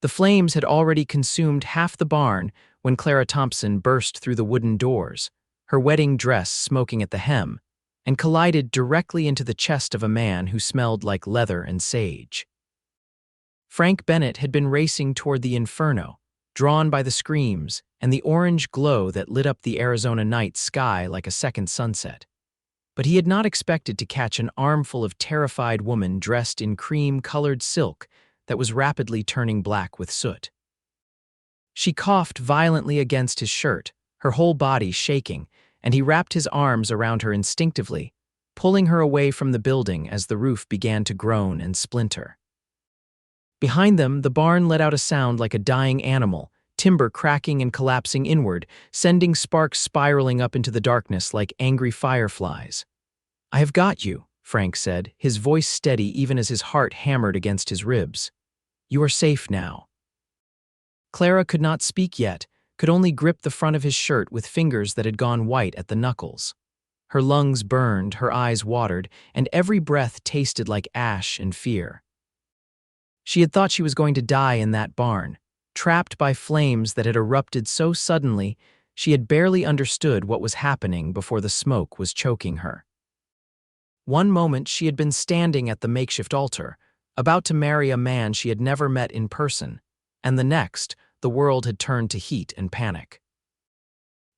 The flames had already consumed half the barn when Clara Thompson burst through the wooden doors, her wedding dress smoking at the hem, and collided directly into the chest of a man who smelled like leather and sage. Frank Bennett had been racing toward the inferno, drawn by the screams and the orange glow that lit up the Arizona night sky like a second sunset. But he had not expected to catch an armful of terrified women dressed in cream-colored silk that was rapidly turning black with soot. She coughed violently against his shirt, her whole body shaking, and he wrapped his arms around her instinctively, pulling her away from the building as the roof began to groan and splinter. Behind them, the barn let out a sound like a dying animal, timber cracking and collapsing inward, sending sparks spiraling up into the darkness like angry fireflies. "I have got you," Frank said, his voice steady even as his heart hammered against his ribs. "You are safe now." Clara could not speak yet, could only grip the front of his shirt with fingers that had gone white at the knuckles. Her lungs burned, her eyes watered, and every breath tasted like ash and fear. She had thought she was going to die in that barn, trapped by flames that had erupted so suddenly she had barely understood what was happening before the smoke was choking her. One moment she had been standing at the makeshift altar, about to marry a man she had never met in person, and the next, the world had turned to heat and panic.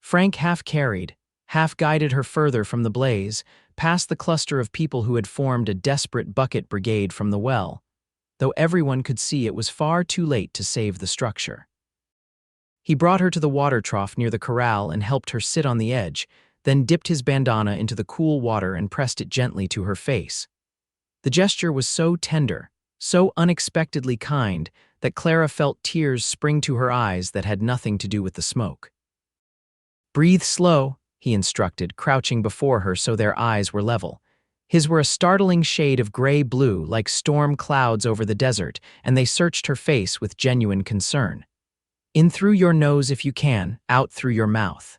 Frank half carried, half guided her further from the blaze, past the cluster of people who had formed a desperate bucket brigade from the well, though everyone could see it was far too late to save the structure. He brought her to the water trough near the corral and helped her sit on the edge, then dipped his bandana into the cool water and pressed it gently to her face. The gesture was so tender, so unexpectedly kind, that Clara felt tears spring to her eyes that had nothing to do with the smoke. "Breathe slow," he instructed, crouching before her so their eyes were level. His were a startling shade of gray-blue, like storm clouds over the desert, and they searched her face with genuine concern. "In through your nose if you can, out through your mouth."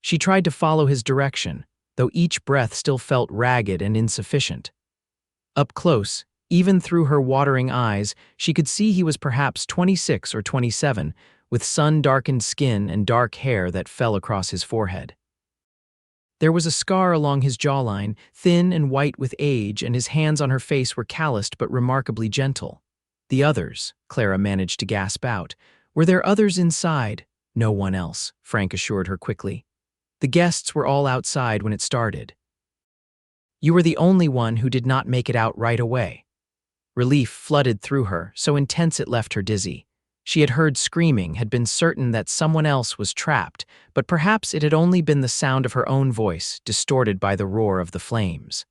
She tried to follow his direction, though each breath still felt ragged and insufficient. Up close, even through her watering eyes, she could see he was perhaps 26 or 27, with sun-darkened skin and dark hair that fell across his forehead. There was a scar along his jawline, thin and white with age, and his hands on her face were calloused but remarkably gentle. "The others," Clara managed to gasp out. "Were there others inside?" "No one else," Frank assured her quickly. "The guests were all outside when it started. You were the only one who did not make it out right away." Relief flooded through her, so intense it left her dizzy. She had heard screaming, had been certain that someone else was trapped, but perhaps it had only been the sound of her own voice, distorted by the roar of the flames.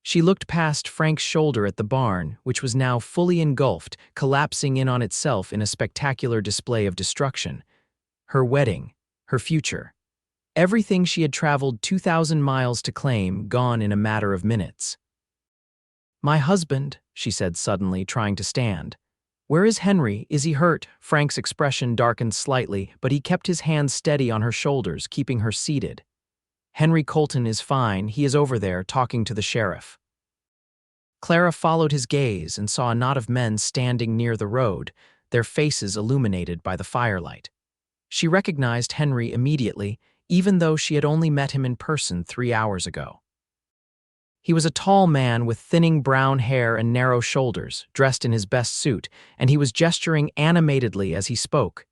She looked past Frank's shoulder at the barn, which was now fully engulfed, collapsing in on itself in a spectacular display of destruction. Her wedding, her future. Everything she had traveled 2,000 miles to claim, gone in a matter of minutes. "My husband," she said suddenly, trying to stand. "Where is Henry? Is he hurt?" Frank's expression darkened slightly, but he kept his hands steady on her shoulders, keeping her seated. "Henry Colton is fine. He is over there, talking to the sheriff." Clara followed his gaze and saw a knot of men standing near the road, their faces illuminated by the firelight. She recognized Henry immediately, even though she had only met him in person 3 hours ago. He was a tall man with thinning brown hair and narrow shoulders, dressed in his best suit, and he was gesturing animatedly as he spoke.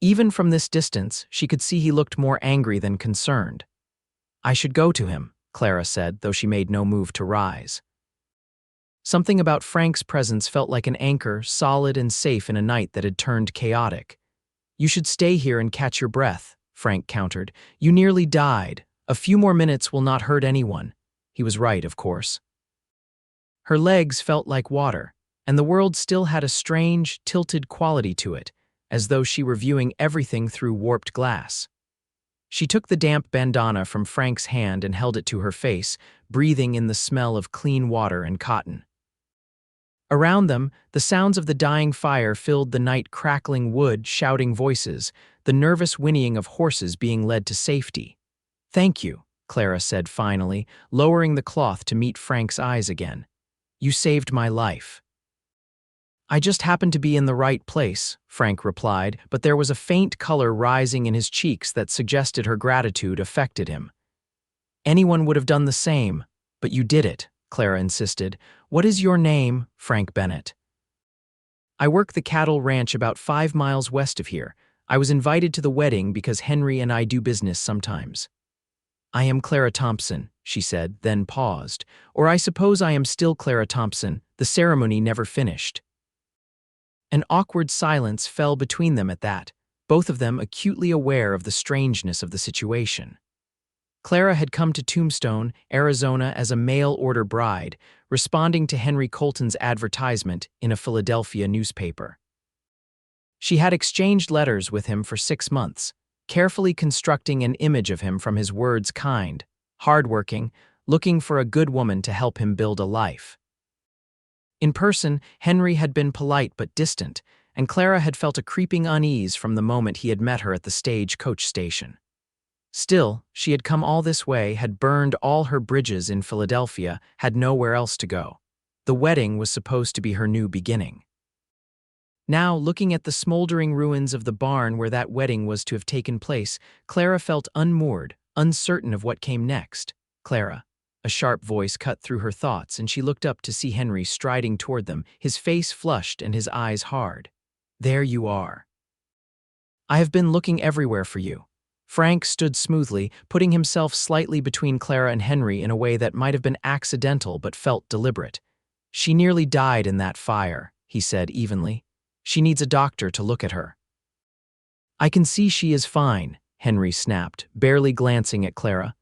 Even from this distance, she could see he looked more angry than concerned. "I should go to him," Clara said, though she made no move to rise. Something about Frank's presence felt like an anchor, solid and safe in a night that had turned chaotic. "You should stay here and catch your breath," Frank countered. "You nearly died. A few more minutes will not hurt anyone." He was right, of course. Her legs felt like water, and the world still had a strange, tilted quality to it, as though she were viewing everything through warped glass. She took the damp bandana from Frank's hand and held it to her face, breathing in the smell of clean water and cotton. Around them, the sounds of the dying fire filled the night, crackling wood, shouting voices, the nervous whinnying of horses being led to safety. "Thank you," Clara said finally, lowering the cloth to meet Frank's eyes again. "You saved my life." I just happened to be in the right place, Frank replied, but there was a faint color rising in his cheeks that suggested her gratitude affected him. Anyone would have done the same, but you did it, Clara insisted. What is your name, Frank Bennett? I work the cattle ranch about 5 miles west of here. I was invited to the wedding because Henry and I do business sometimes. I am Clara Thompson, she said, then paused. Or I suppose I am still Clara Thompson. The ceremony never finished. An awkward silence fell between them at that, both of them acutely aware of the strangeness of the situation. Clara had come to Tombstone, Arizona as a mail-order bride, responding to Henry Colton's advertisement in a Philadelphia newspaper. She had exchanged letters with him for 6 months, carefully constructing an image of him from his words kind, hardworking, looking for a good woman to help him build a life. In person, Henry had been polite but distant, and Clara had felt a creeping unease from the moment he had met her at the stage-coach station. Still, she had come all this way, had burned all her bridges in Philadelphia, had nowhere else to go. The wedding was supposed to be her new beginning. Now, looking at the smoldering ruins of the barn where that wedding was to have taken place, Clara felt unmoored, uncertain of what came next. Clara. A sharp voice cut through her thoughts, and she looked up to see Henry striding toward them, his face flushed and his eyes hard. There you are. I have been looking everywhere for you. Frank stood smoothly, putting himself slightly between Clara and Henry in a way that might have been accidental but felt deliberate. She nearly died in that fire, he said evenly. She needs a doctor to look at her. I can see she is fine, Henry snapped, barely glancing at Clara.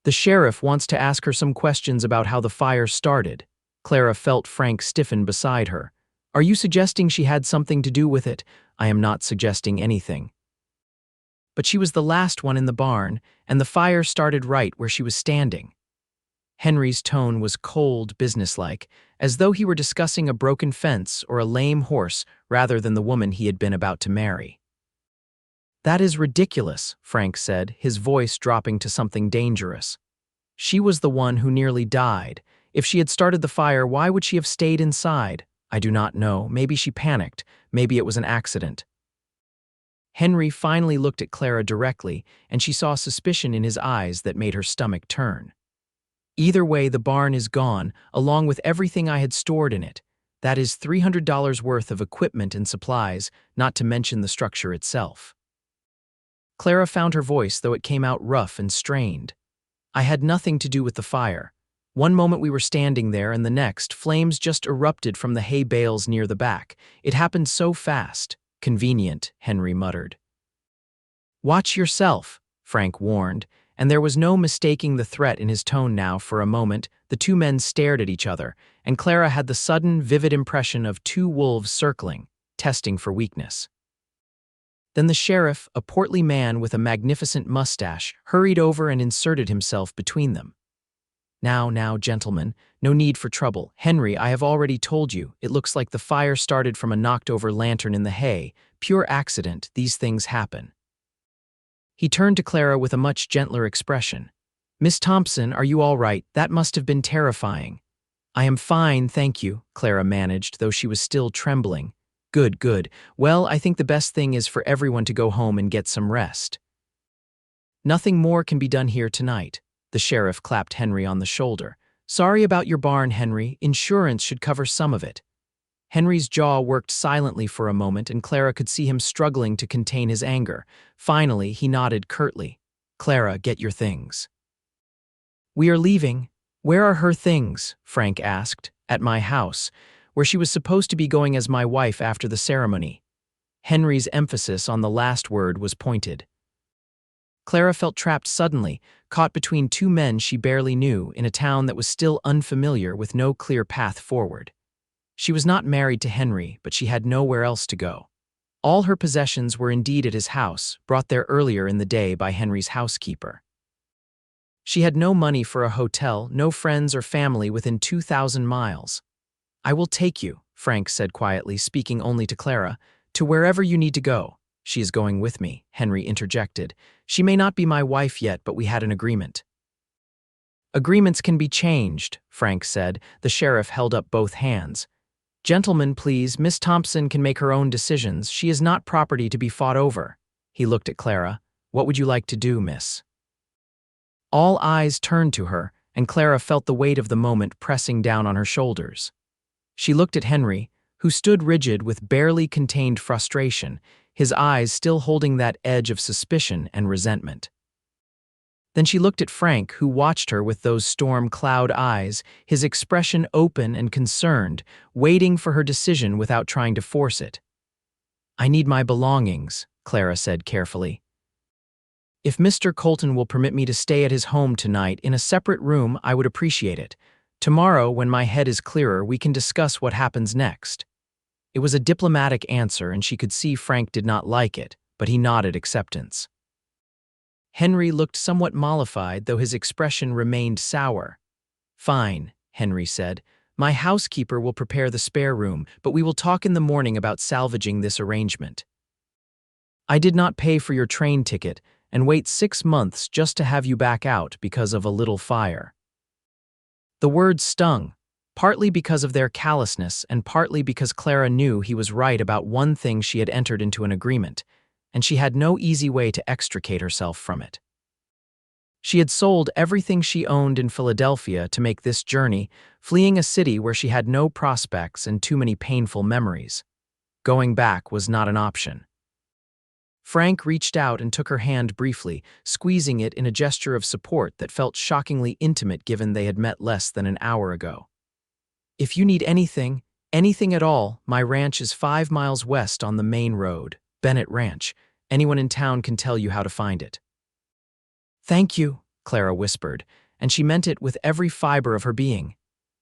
The sheriff wants to ask her some questions about how the fire started. Clara felt Frank stiffen beside her. Are you suggesting she had something to do with it? I am not suggesting anything. But she was the last one in the barn, and the fire started right where she was standing. Henry's tone was cold, businesslike, as though he were discussing a broken fence or a lame horse rather than the woman he had been about to marry. That is ridiculous, Frank said, his voice dropping to something dangerous. She was the one who nearly died. If she had started the fire, why would she have stayed inside? I do not know. Maybe she panicked. Maybe it was an accident. Henry finally looked at Clara directly, and she saw suspicion in his eyes that made her stomach turn. Either way, the barn is gone, along with everything I had stored in it. That is $300 worth of equipment and supplies, not to mention the structure itself. Clara found her voice, though it came out rough and strained. I had nothing to do with the fire. One moment we were standing there, and the next, flames just erupted from the hay bales near the back. It happened so fast. Convenient, Henry muttered. Watch yourself, Frank warned, and there was no mistaking the threat in his tone now. For a moment, the two men stared at each other, and Clara had the sudden, vivid impression of two wolves circling, testing for weakness. Then the sheriff, a portly man with a magnificent mustache, hurried over and inserted himself between them. Now, gentlemen, no need for trouble. Henry, I have already told you, it looks like the fire started from a knocked-over lantern in the hay. Pure accident, these things happen. He turned to Clara with a much gentler expression. Miss Thompson, are you all right? That must have been terrifying. I am fine, thank you, Clara managed, though she was still trembling. Good. Well, I think the best thing is for everyone to go home and get some rest. Nothing more can be done here tonight. The sheriff clapped Henry on the shoulder. Sorry about your barn, Henry. Insurance should cover some of it. Henry's jaw worked silently for a moment, and Clara could see him struggling to contain his anger. Finally, he nodded curtly. Clara, get your things. We are leaving. Where are her things? Frank asked. At my house, where she was supposed to be going as my wife after the ceremony. Henry's emphasis on the last word was pointed. Clara felt trapped suddenly, caught between two men she barely knew in a town that was still unfamiliar with no clear path forward. She was not married to Henry, but she had nowhere else to go. All her possessions were indeed at his house, brought there earlier in the day by Henry's housekeeper. She had no money for a hotel, no friends or family within 2,000 miles. I will take you, Frank said quietly, speaking only to Clara, to wherever you need to go. She is going with me, Henry interjected. She may not be my wife yet, but we had an agreement. Agreements can be changed, Frank said. The sheriff held up both hands. Gentlemen, please, Miss Thompson can make her own decisions. She is not property to be fought over. He looked at Clara. What would you like to do, miss? All eyes turned to her, and Clara felt the weight of the moment pressing down on her shoulders. She looked at Henry, who stood rigid with barely contained frustration, his eyes still holding that edge of suspicion and resentment. Then she looked at Frank, who watched her with those storm cloud eyes, his expression open and concerned, waiting for her decision without trying to force it. I need my belongings, Clara said carefully. If Mr. Colton will permit me to stay at his home tonight in a separate room, I would appreciate it. Tomorrow, when my head is clearer, we can discuss what happens next. It was a diplomatic answer, and she could see Frank did not like it, but he nodded acceptance. Henry looked somewhat mollified, though his expression remained sour. Fine, Henry said. My housekeeper will prepare the spare room, but we will talk in the morning about salvaging this arrangement. I did not pay for your train ticket and wait 6 months just to have you back out because of a little fire. The words stung, partly because of their callousness and partly because Clara knew he was right about one thing. She had entered into an agreement, and she had no easy way to extricate herself from it. She had sold everything she owned in Philadelphia to make this journey, fleeing a city where she had no prospects and too many painful memories. Going back was not an option. Frank reached out and took her hand briefly, squeezing it in a gesture of support that felt shockingly intimate given they had met less than an hour ago. If you need anything at all, my ranch is 5 miles west on the main road, Bennett Ranch. Anyone in town can tell you how to find it. Thank you, Clara whispered, and she meant it with every fiber of her being.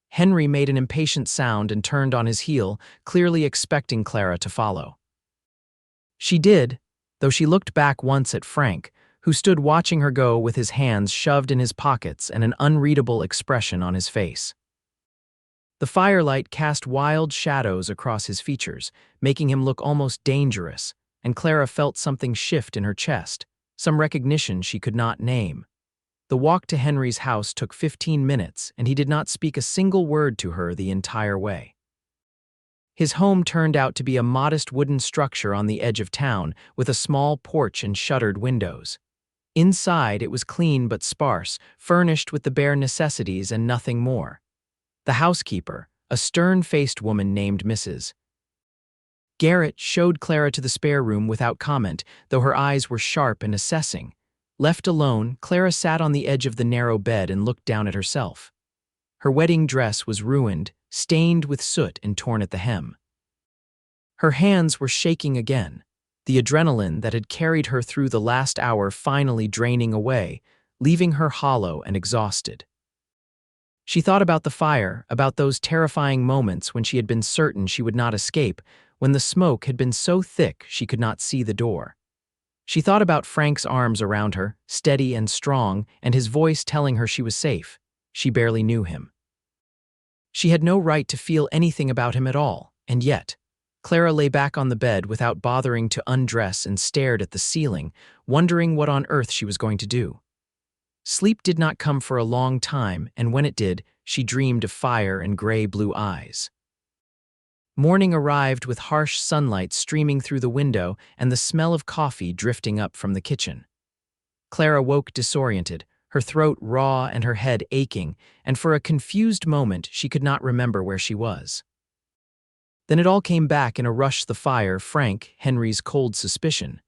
Henry made an impatient sound and turned on his heel, clearly expecting Clara to follow. She did, though she looked back once at Frank, who stood watching her go with his hands shoved in his pockets and an unreadable expression on his face. The firelight cast wild shadows across his features, making him look almost dangerous, and Clara felt something shift in her chest, some recognition she could not name. The walk to Henry's house took 15 minutes, and he did not speak a single word to her the entire way. His home turned out to be a modest wooden structure on the edge of town, with a small porch and shuttered windows. Inside, it was clean but sparse, furnished with the bare necessities and nothing more. The housekeeper, a stern-faced woman named Mrs. Garrett, showed Clara to the spare room without comment, though her eyes were sharp and assessing. Left alone, Clara sat on the edge of the narrow bed and looked down at herself. Her wedding dress was ruined, stained with soot and torn at the hem. Her hands were shaking again, the adrenaline that had carried her through the last hour finally draining away, leaving her hollow and exhausted. She thought about the fire, about those terrifying moments when she had been certain she would not escape, when the smoke had been so thick she could not see the door. She thought about Frank's arms around her, steady and strong, and his voice telling her she was safe. She barely knew him. She had no right to feel anything about him at all, and yet, Clara lay back on the bed without bothering to undress and stared at the ceiling, wondering what on earth she was going to do. Sleep did not come for a long time, and when it did, she dreamed of fire and gray-blue eyes. Morning arrived with harsh sunlight streaming through the window and the smell of coffee drifting up from the kitchen. Clara woke disoriented, her throat raw and her head aching, and for a confused moment she could not remember where she was. Then it all came back in a rush: the fire, Frank, Henry's cold suspicion.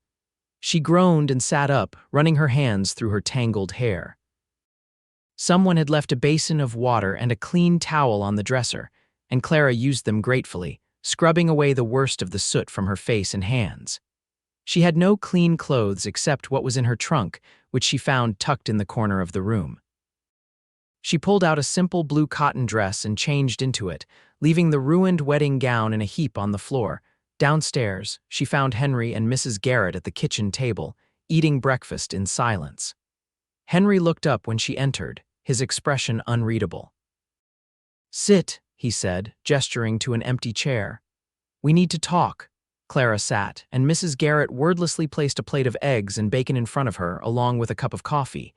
She groaned and sat up, running her hands through her tangled hair. Someone had left a basin of water and a clean towel on the dresser, and Clara used them gratefully, scrubbing away the worst of the soot from her face and hands. She had no clean clothes except what was in her trunk, which she found tucked in the corner of the room. She pulled out a simple blue cotton dress and changed into it, leaving the ruined wedding gown in a heap on the floor. Downstairs, she found Henry and Mrs. Garrett at the kitchen table, eating breakfast in silence. Henry looked up when she entered, his expression unreadable. "Sit," he said, gesturing to an empty chair. "We need to talk." Clara sat, and Mrs. Garrett wordlessly placed a plate of eggs and bacon in front of her, along with a cup of coffee.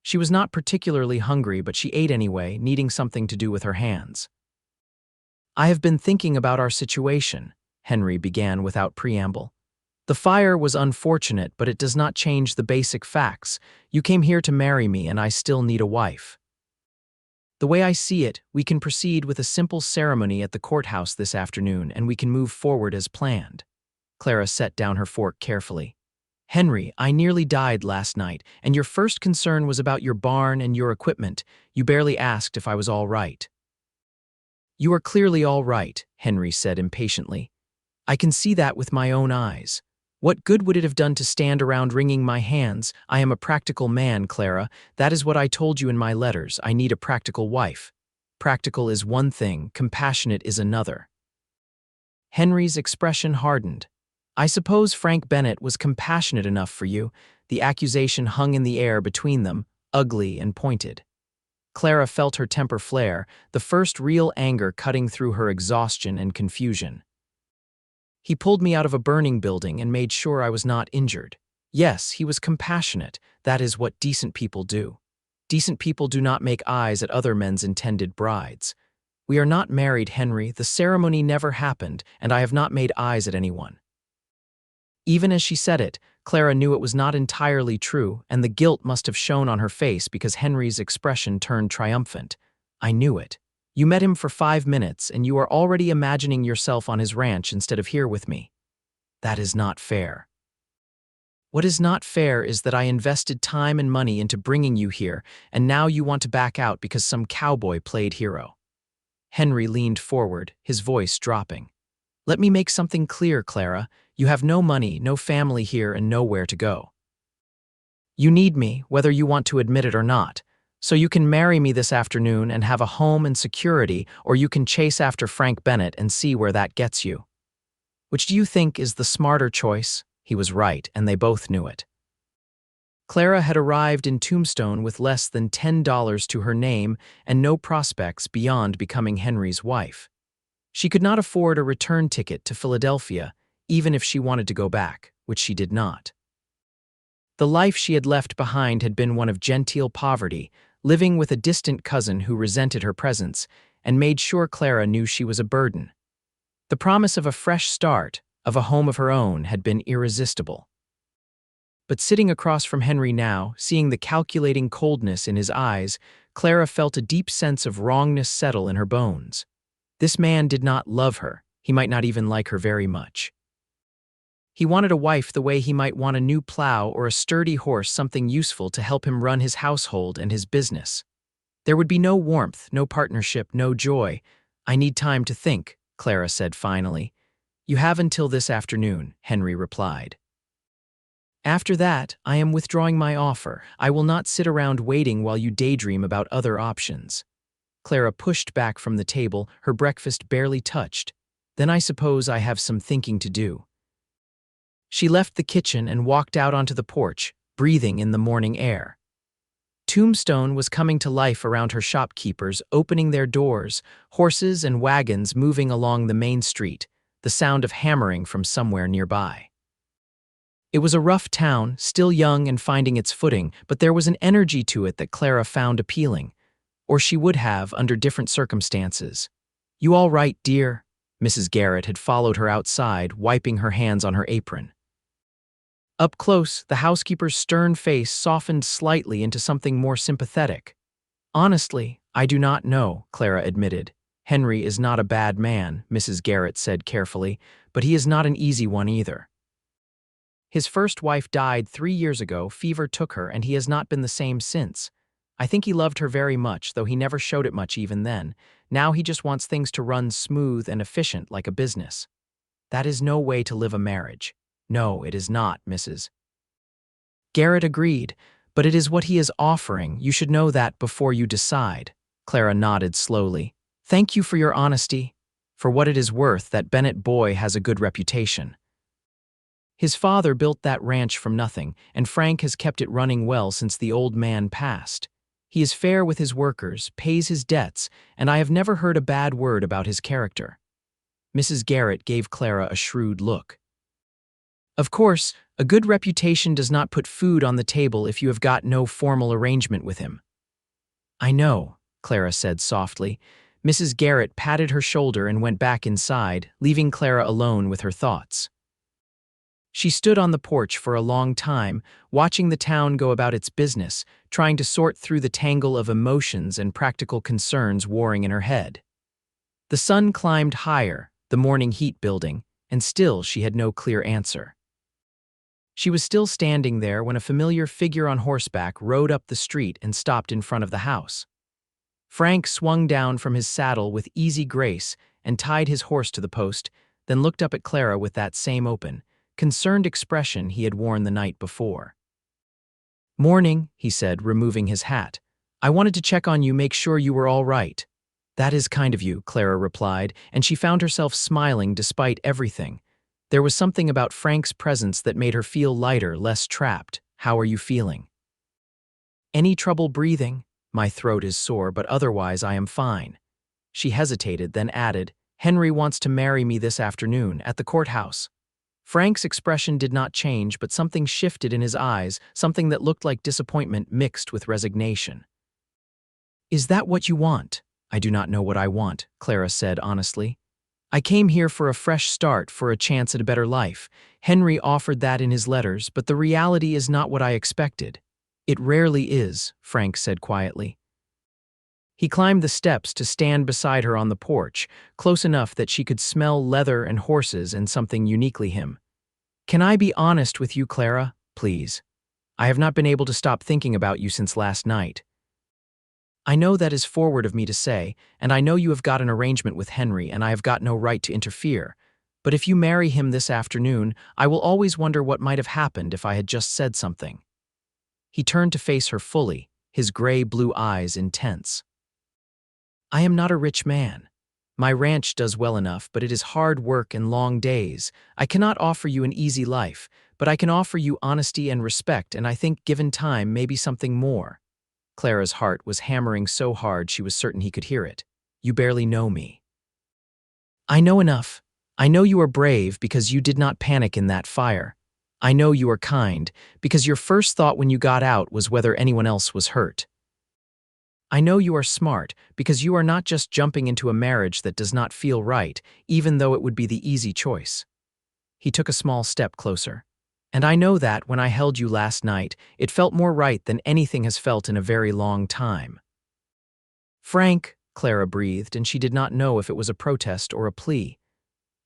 She was not particularly hungry, but she ate anyway, needing something to do with her hands. I have been thinking about our situation, Henry began without preamble. The fire was unfortunate, but it does not change the basic facts. You came here to marry me, and I still need a wife. The way I see it, we can proceed with a simple ceremony at the courthouse this afternoon, and we can move forward as planned. Clara set down her fork carefully. Henry, I nearly died last night, and your first concern was about your barn and your equipment. You barely asked if I was all right. You are clearly all right, Henry said impatiently. I can see that with my own eyes. What good would it have done to stand around wringing my hands? I am a practical man, Clara. That is what I told you in my letters. I need a practical wife. Practical is one thing, compassionate is another. Henry's expression hardened. I suppose Frank Bennett was compassionate enough for you. The accusation hung in the air between them, ugly and pointed. Clara felt her temper flare, the first real anger cutting through her exhaustion and confusion. He pulled me out of a burning building and made sure I was not injured. Yes, he was compassionate. That is what decent people do. Decent people do not make eyes at other men's intended brides. We are not married, Henry. The ceremony never happened, and I have not made eyes at anyone. Even as she said it, Clara knew it was not entirely true, and the guilt must have shown on her face because Henry's expression turned triumphant. I knew it. You met him for 5 minutes, and you are already imagining yourself on his ranch instead of here with me. That is not fair. What is not fair is that I invested time and money into bringing you here, and now you want to back out because some cowboy played hero. Henry leaned forward, his voice dropping. Let me make something clear, Clara. You have no money, no family here, and nowhere to go. You need me, whether you want to admit it or not. So you can marry me this afternoon and have a home and security, or you can chase after Frank Bennett and see where that gets you. Which do you think is the smarter choice? He was right, and they both knew it. Clara had arrived in Tombstone with less than $10 to her name and no prospects beyond becoming Henry's wife. She could not afford a return ticket to Philadelphia, even if she wanted to go back, which she did not. The life she had left behind had been one of genteel poverty, living with a distant cousin who resented her presence and made sure Clara knew she was a burden. The promise of a fresh start, of a home of her own, had been irresistible. But sitting across from Henry now, seeing the calculating coldness in his eyes, Clara felt a deep sense of wrongness settle in her bones. This man did not love her. He might not even like her very much. He wanted a wife the way he might want a new plow or a sturdy horse, something useful to help him run his household and his business. There would be no warmth, no partnership, no joy. I need time to think, Clara said finally. You have until this afternoon, Henry replied. After that, I am withdrawing my offer. I will not sit around waiting while you daydream about other options. Clara pushed back from the table, her breakfast barely touched. Then I suppose I have some thinking to do. She left the kitchen and walked out onto the porch, breathing in the morning air. Tombstone was coming to life around her shopkeepers, opening their doors, horses and wagons moving along the main street, the sound of hammering from somewhere nearby. It was a rough town, still young and finding its footing, but there was an energy to it that Clara found appealing, or she would have under different circumstances. You all right, dear? Mrs. Garrett had followed her outside, wiping her hands on her apron. Up close, the housekeeper's stern face softened slightly into something more sympathetic. Honestly, I do not know, Clara admitted. Henry is not a bad man, Mrs. Garrett said carefully, but he is not an easy one either. His first wife died 3 years ago, fever took her, and he has not been the same since. I think he loved her very much, though he never showed it much even then. Now he just wants things to run smooth and efficient like a business. That is no way to live a marriage. No, it is not, Mrs. Garrett agreed, but it is what he is offering. You should know that before you decide. Clara nodded slowly. Thank you for your honesty. For what it is worth, that Bennett boy has a good reputation. His father built that ranch from nothing, and Frank has kept it running well since the old man passed. He is fair with his workers, pays his debts, and I have never heard a bad word about his character. Mrs. Garrett gave Clara a shrewd look. Of course, a good reputation does not put food on the table if you have got no formal arrangement with him. I know, Clara said softly. Mrs. Garrett patted her shoulder and went back inside, leaving Clara alone with her thoughts. She stood on the porch for a long time, watching the town go about its business, trying to sort through the tangle of emotions and practical concerns warring in her head. The sun climbed higher, the morning heat building, and still she had no clear answer. She was still standing there when a familiar figure on horseback rode up the street and stopped in front of the house. Frank swung down from his saddle with easy grace and tied his horse to the post, then looked up at Clara with that same open, concerned expression he had worn the night before. "Morning," he said, removing his hat. "I wanted to check on you, make sure you were all right." "That is kind of you," Clara replied, and she found herself smiling despite everything. There was something about Frank's presence that made her feel lighter, less trapped. "How are you feeling?" "Any trouble breathing? My throat is sore, but otherwise I am fine." She hesitated, then added, "Henry wants to marry me this afternoon at the courthouse." Frank's expression did not change, but something shifted in his eyes, something that looked like disappointment mixed with resignation. "Is that what you want?" "I do not know what I want," Clara said honestly. "I came here for a fresh start, for a chance at a better life. Henry offered that in his letters, but the reality is not what I expected." "It rarely is," Frank said quietly. He climbed the steps to stand beside her on the porch, close enough that she could smell leather and horses and something uniquely him. "Can I be honest with you, Clara? Please. I have not been able to stop thinking about you since last night. I know that is forward of me to say, and I know you have got an arrangement with Henry and I have got no right to interfere. But if you marry him this afternoon, I will always wonder what might have happened if I had just said something." He turned to face her fully, his gray-blue eyes intense. "I am not a rich man. My ranch does well enough, but it is hard work and long days. I cannot offer you an easy life, but I can offer you honesty and respect, and I think, given time, maybe something more." Clara's heart was hammering so hard she was certain he could hear it. "You barely know me." "I know enough. I know you are brave because you did not panic in that fire. I know you are kind because your first thought when you got out was whether anyone else was hurt. I know you are smart because you are not just jumping into a marriage that does not feel right, even though it would be the easy choice." He took a small step closer. "And I know that when I held you last night, it felt more right than anything has felt in a very long time." "Frank," Clara breathed, and she did not know if it was a protest or a plea.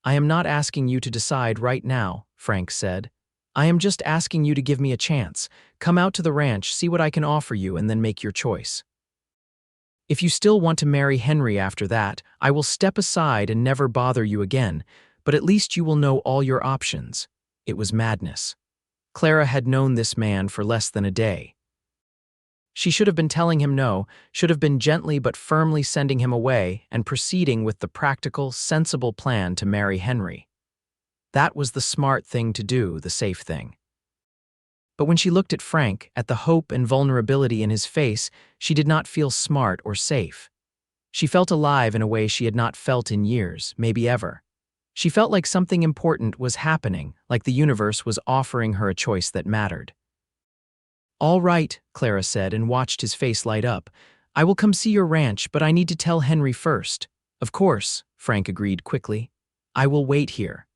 "I am not asking you to decide right now," Frank said. "I am just asking you to give me a chance. Come out to the ranch, see what I can offer you, and then make your choice. If you still want to marry Henry after that, I will step aside and never bother you again, but at least you will know all your options." It was madness. Clara had known this man for less than a day. She should have been telling him no, should have been gently but firmly sending him away and proceeding with the practical, sensible plan to marry Henry. That was the smart thing to do, the safe thing. But when she looked at Frank, at the hope and vulnerability in his face, she did not feel smart or safe. She felt alive in a way she had not felt in years, maybe ever. She felt like something important was happening, like the universe was offering her a choice that mattered. "All right," Clara said and watched his face light up. "I will come see your ranch, but I need to tell Henry first." "Of course," Frank agreed quickly. "I will wait here."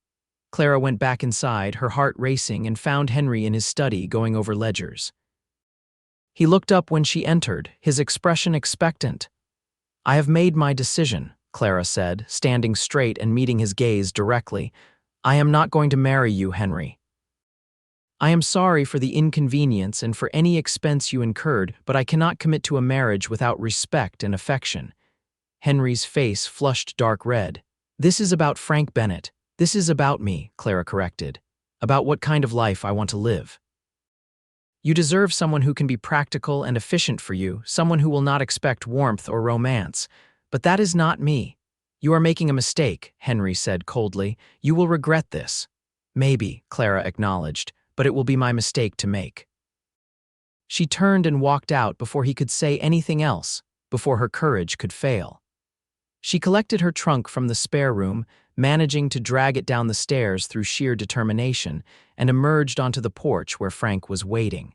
Clara went back inside, her heart racing, and found Henry in his study going over ledgers. He looked up when she entered, his expression expectant. "I have made my decision," Clara said, standing straight and meeting his gaze directly. "I am not going to marry you, Henry. I am sorry for the inconvenience and for any expense you incurred, but I cannot commit to a marriage without respect and affection." Henry's face flushed dark red. "This is about Frank Bennett. This is about me," Clara corrected. "About what kind of life I want to live. You deserve someone who can be practical and efficient for you, someone who will not expect warmth or romance. But that is not me." "You are making a mistake," Henry said coldly. "You will regret this." "Maybe," Clara acknowledged, "but it will be my mistake to make." She turned and walked out before he could say anything else, before her courage could fail. She collected her trunk from the spare room, managing to drag it down the stairs through sheer determination, and emerged onto the porch where Frank was waiting.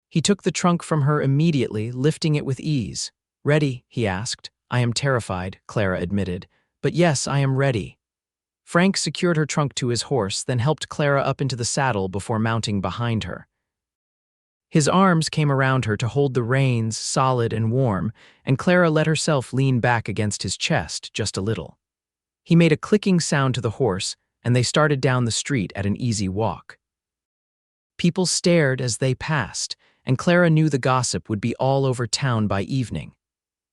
He took the trunk from her immediately, lifting it with ease. "Ready?" he asked. I am terrified, Clara admitted. But yes, I am ready. Frank secured her trunk to his horse, then helped Clara up into the saddle before mounting behind her. His arms came around her to hold the reins solid and warm, and Clara let herself lean back against his chest just a little. He made a clicking sound to the horse, and they started down the street at an easy walk. People stared as they passed, and Clara knew the gossip would be all over town by evening.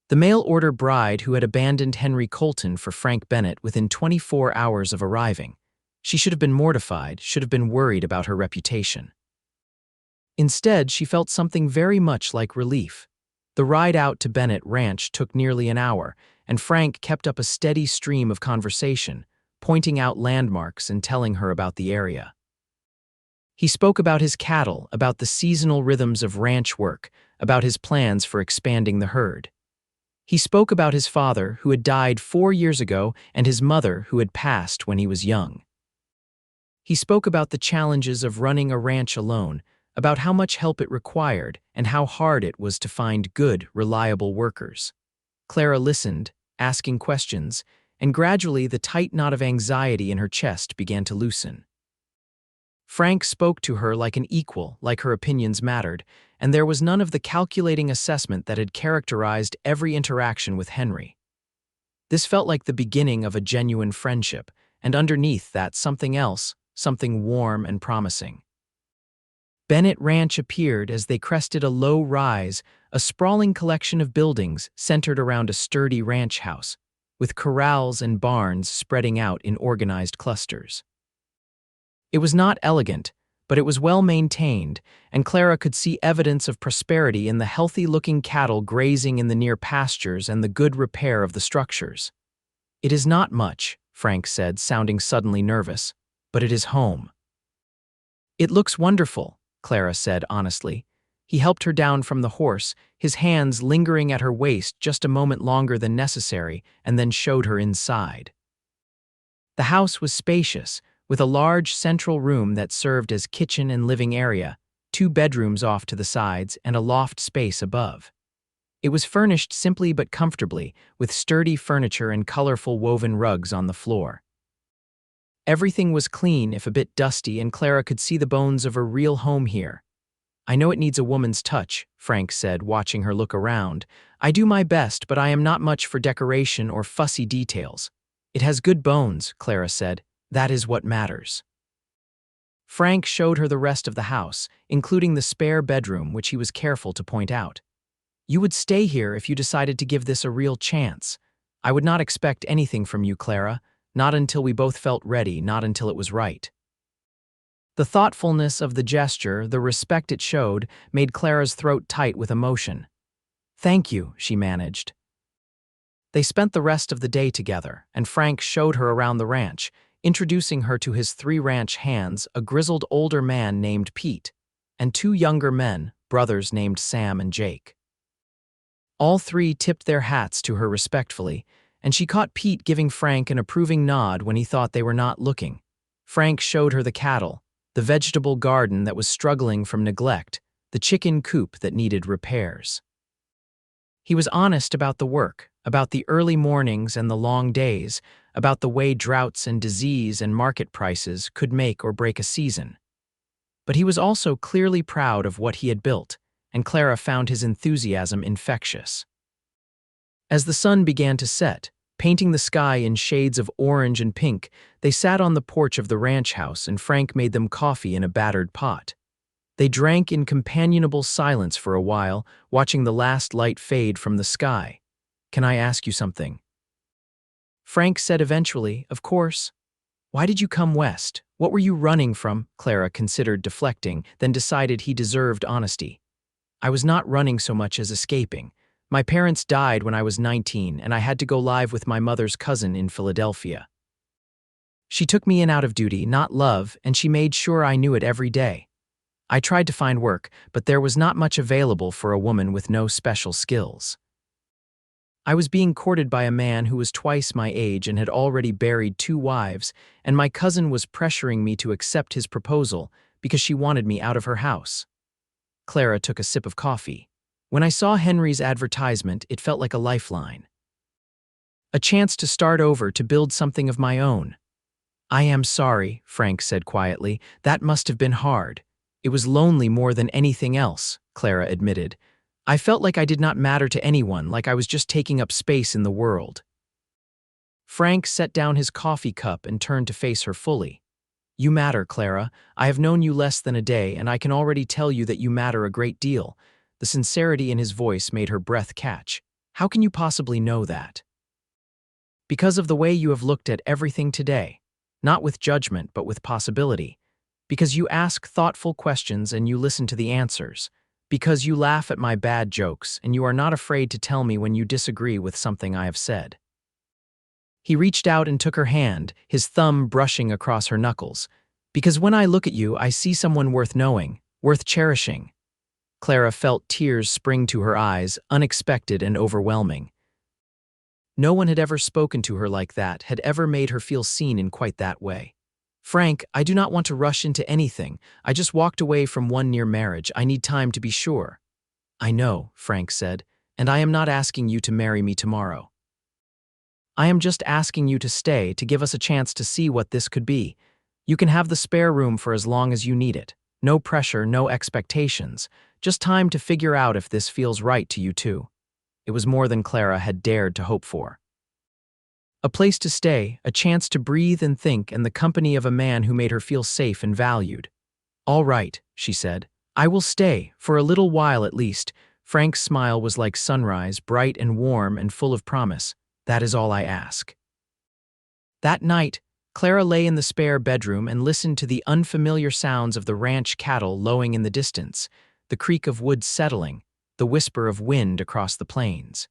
The mail-order bride who had abandoned Henry Colton for Frank Bennett within 24 hours of arriving. She should have been mortified, should have been worried about her reputation. Instead, she felt something very much like relief. The ride out to Bennett Ranch took nearly an hour, and Frank kept up a steady stream of conversation, pointing out landmarks and telling her about the area. He spoke about his cattle, about the seasonal rhythms of ranch work, about his plans for expanding the herd. He spoke about his father, who had died 4 years ago, and his mother, who had passed when he was young. He spoke about the challenges of running a ranch alone, about how much help it required and how hard it was to find good, reliable workers. Clara listened, asking questions, and gradually the tight knot of anxiety in her chest began to loosen. Frank spoke to her like an equal, like her opinions mattered, and there was none of the calculating assessment that had characterized every interaction with Henry. This felt like the beginning of a genuine friendship, and underneath that something else, something warm and promising. Bennett Ranch appeared as they crested a low rise, a sprawling collection of buildings centered around a sturdy ranch house, with corrals and barns spreading out in organized clusters. It was not elegant, but it was well maintained, and Clara could see evidence of prosperity in the healthy-looking cattle grazing in the near pastures and the good repair of the structures. "It is not much," Frank said, sounding suddenly nervous, "but it is home." "It looks wonderful," Clara said honestly. He helped her down from the horse, his hands lingering at her waist just a moment longer than necessary, and then showed her inside. The house was spacious, with a large central room that served as kitchen and living area, 2 bedrooms off to the sides, and a loft space above. It was furnished simply but comfortably, with sturdy furniture and colorful woven rugs on the floor. Everything was clean, if a bit dusty, and Clara could see the bones of a real home here. "I know it needs a woman's touch," Frank said, watching her look around. "I do my best, but I am not much for decoration or fussy details." "It has good bones," Clara said. "That is what matters." Frank showed her the rest of the house, including the spare bedroom, which he was careful to point out. "You would stay here if you decided to give this a real chance. I would not expect anything from you, Clara, not until we both felt ready, not until it was right." The thoughtfulness of the gesture, the respect it showed, made Clara's throat tight with emotion. "Thank you," she managed. They spent the rest of the day together, and Frank showed her around the ranch, introducing her to his 3 ranch hands, a grizzled older man named Pete, and 2 younger men, brothers named Sam and Jake. All 3 tipped their hats to her respectfully, and she caught Pete giving Frank an approving nod when he thought they were not looking. Frank showed her the cattle, the vegetable garden that was struggling from neglect, the chicken coop that needed repairs. He was honest about the work, about the early mornings and the long days, about the way droughts and disease and market prices could make or break a season. But he was also clearly proud of what he had built, and Clara found his enthusiasm infectious. As the sun began to set, painting the sky in shades of orange and pink, they sat on the porch of the ranch house and Frank made them coffee in a battered pot. They drank in companionable silence for a while, watching the last light fade from the sky. "Can I ask you something?" Frank said eventually, "Of course." "Why did you come west? What were you running from?" Clara considered deflecting, then decided he deserved honesty. "I was not running so much as escaping. My parents died when I was 19, and I had to go live with my mother's cousin in Philadelphia. She took me in out of duty, not love, and she made sure I knew it every day. I tried to find work, but there was not much available for a woman with no special skills. I was being courted by a man who was twice my age and had already buried 2 wives, and my cousin was pressuring me to accept his proposal because she wanted me out of her house." Clara took a sip of coffee. "When I saw Henry's advertisement, it felt like a lifeline. A chance to start over, to build something of my own. I am sorry, Frank said quietly. That must have been hard. It was lonely more than anything else, Clara admitted. I felt like I did not matter to anyone, like I was just taking up space in the world. Frank set down his coffee cup and turned to face her fully. You matter, Clara. I have known you less than a day, and I can already tell you that you matter a great deal. The sincerity in his voice made her breath catch. How can you possibly know that? Because of the way you have looked at everything today. Not with judgment, but with possibility. Because you ask thoughtful questions and you listen to the answers. Because you laugh at my bad jokes and you are not afraid to tell me when you disagree with something I have said. He reached out and took her hand, his thumb brushing across her knuckles. Because when I look at you, I see someone worth knowing, worth cherishing. Clara felt tears spring to her eyes, unexpected and overwhelming. No one had ever spoken to her like that, had ever made her feel seen in quite that way. Frank, I do not want to rush into anything. I just walked away from one near marriage. I need time to be sure. I know, Frank said, and I am not asking you to marry me tomorrow. I am just asking you to stay, to give us a chance to see what this could be. You can have the spare room for as long as you need it. No pressure, no expectations. Just time to figure out if this feels right to you too. It was more than Clara had dared to hope for. A place to stay, a chance to breathe and think, and the company of a man who made her feel safe and valued. All right, she said. I will stay, for a little while at least. Frank's smile was like sunrise, bright and warm and full of promise. That is all I ask. That night, Clara lay in the spare bedroom and listened to the unfamiliar sounds of the ranch cattle lowing in the distance, the creak of wood settling, the whisper of wind across the plains.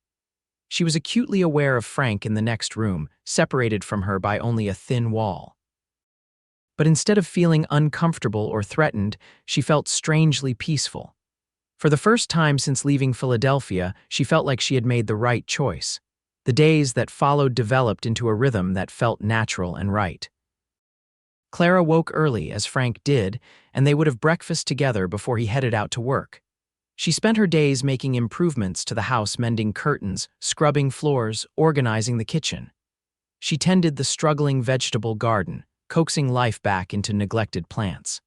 She was acutely aware of Frank in the next room, separated from her by only a thin wall. But instead of feeling uncomfortable or threatened, she felt strangely peaceful. For the first time since leaving Philadelphia, she felt like she had made the right choice. The days that followed developed into a rhythm that felt natural and right. Clara woke early, as Frank did, and they would have breakfast together before he headed out to work. She spent her days making improvements to the house, mending curtains, scrubbing floors, organizing the kitchen. She tended the struggling vegetable garden, coaxing life back into neglected plants.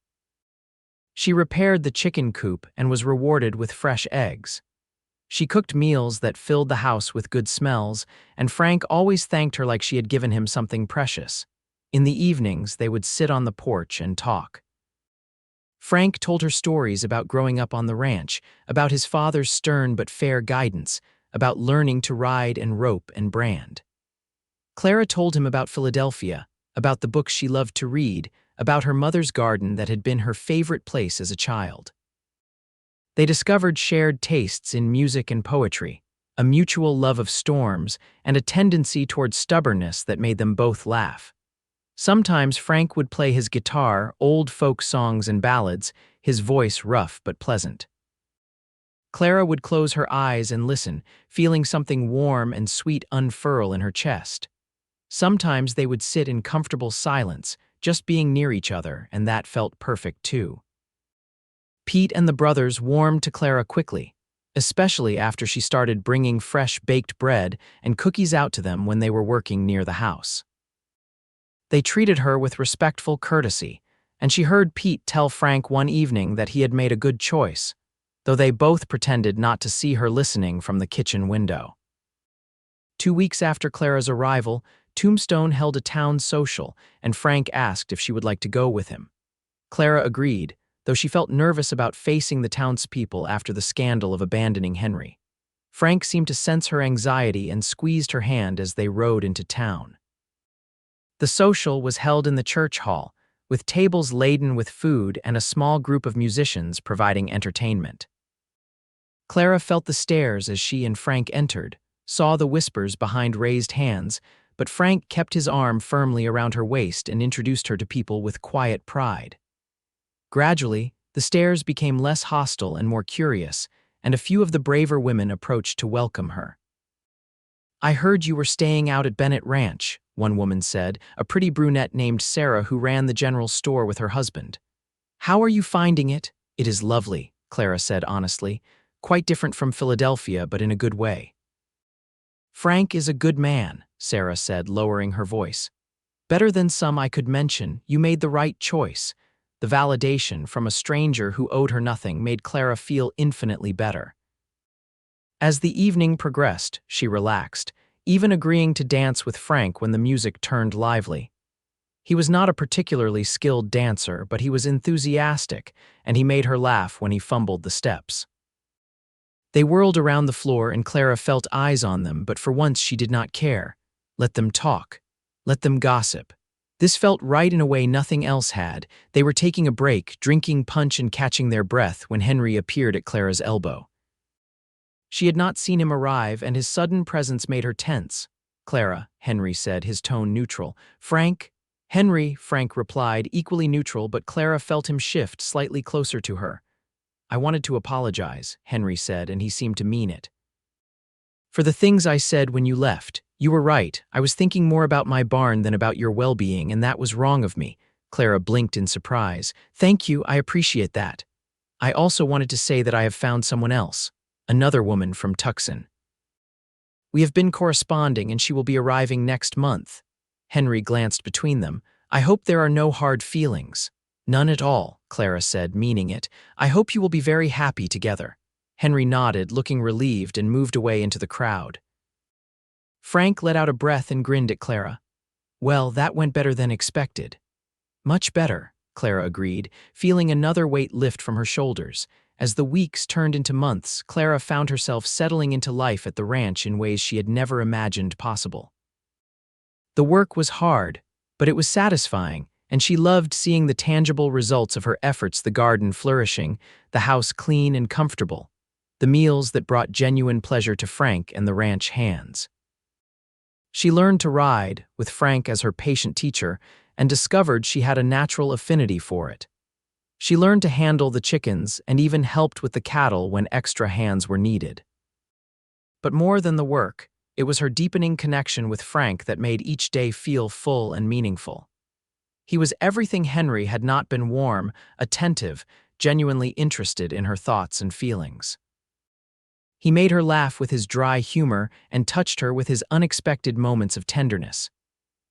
She repaired the chicken coop and was rewarded with fresh eggs. She cooked meals that filled the house with good smells, and Frank always thanked her like she had given him something precious. In the evenings, they would sit on the porch and talk. Frank told her stories about growing up on the ranch, about his father's stern but fair guidance, about learning to ride and rope and brand. Clara told him about Philadelphia, about the books she loved to read, about her mother's garden that had been her favorite place as a child. They discovered shared tastes in music and poetry, a mutual love of storms, and a tendency toward stubbornness that made them both laugh. Sometimes Frank would play his guitar, old folk songs and ballads, his voice rough but pleasant. Clara would close her eyes and listen, feeling something warm and sweet unfurl in her chest. Sometimes they would sit in comfortable silence, just being near each other, and that felt perfect too. Pete and the brothers warmed to Clara quickly, especially after she started bringing fresh baked bread and cookies out to them when they were working near the house. They treated her with respectful courtesy, and she heard Pete tell Frank one evening that he had made a good choice, though they both pretended not to see her listening from the kitchen window. 2 weeks after Clara's arrival, Tombstone held a town social, and Frank asked if she would like to go with him. Clara agreed, though she felt nervous about facing the townspeople after the scandal of abandoning Henry. Frank seemed to sense her anxiety and squeezed her hand as they rode into town. The social was held in the church hall, with tables laden with food and a small group of musicians providing entertainment. Clara felt the stares as she and Frank entered, saw the whispers behind raised hands, but Frank kept his arm firmly around her waist and introduced her to people with quiet pride. Gradually, the stares became less hostile and more curious, and a few of the braver women approached to welcome her. I heard you were staying out at Bennett Ranch, one woman said, a pretty brunette named Sarah who ran the general store with her husband. How are you finding it? It is lovely, Clara said honestly, quite different from Philadelphia, but in a good way. Frank is a good man, Sarah said, lowering her voice. Better than some I could mention, you made the right choice. The validation from a stranger who owed her nothing made Clara feel infinitely better. As the evening progressed, she relaxed, even agreeing to dance with Frank when the music turned lively. He was not a particularly skilled dancer, but he was enthusiastic, and he made her laugh when he fumbled the steps. They whirled around the floor and Clara felt eyes on them, but for once she did not care. Let them talk. Let them gossip. This felt right in a way nothing else had. They were taking a break, drinking punch and catching their breath when Henry appeared at Clara's elbow. She had not seen him arrive, and his sudden presence made her tense. "Clara," Henry said, his tone neutral. "Frank?" "Henry," Frank replied, equally neutral, but Clara felt him shift slightly closer to her. "I wanted to apologize," Henry said, and he seemed to mean it. "For the things I said when you left. You were right. I was thinking more about my barn than about your well-being, and that was wrong of me." Clara blinked in surprise. "Thank you, I appreciate that. I also wanted to say that I have found someone else. Another woman from Tucson. We have been corresponding, and she will be arriving next month." Henry glanced between them. "I hope there are no hard feelings." "None at all," Clara said, meaning it. "I hope you will be very happy together." Henry nodded, looking relieved, and moved away into the crowd. Frank let out a breath and grinned at Clara. "Well, that went better than expected." "Much better," Clara agreed, feeling another weight lift from her shoulders. As the weeks turned into months, Clara found herself settling into life at the ranch in ways she had never imagined possible. The work was hard, but it was satisfying, and she loved seeing the tangible results of her efforts: the garden flourishing, the house clean and comfortable, the meals that brought genuine pleasure to Frank and the ranch hands. She learned to ride, with Frank as her patient teacher, and discovered she had a natural affinity for it. She learned to handle the chickens and even helped with the cattle when extra hands were needed. But more than the work, it was her deepening connection with Frank that made each day feel full and meaningful. He was everything Henry had not been: warm, attentive, genuinely interested in her thoughts and feelings. He made her laugh with his dry humor and touched her with his unexpected moments of tenderness.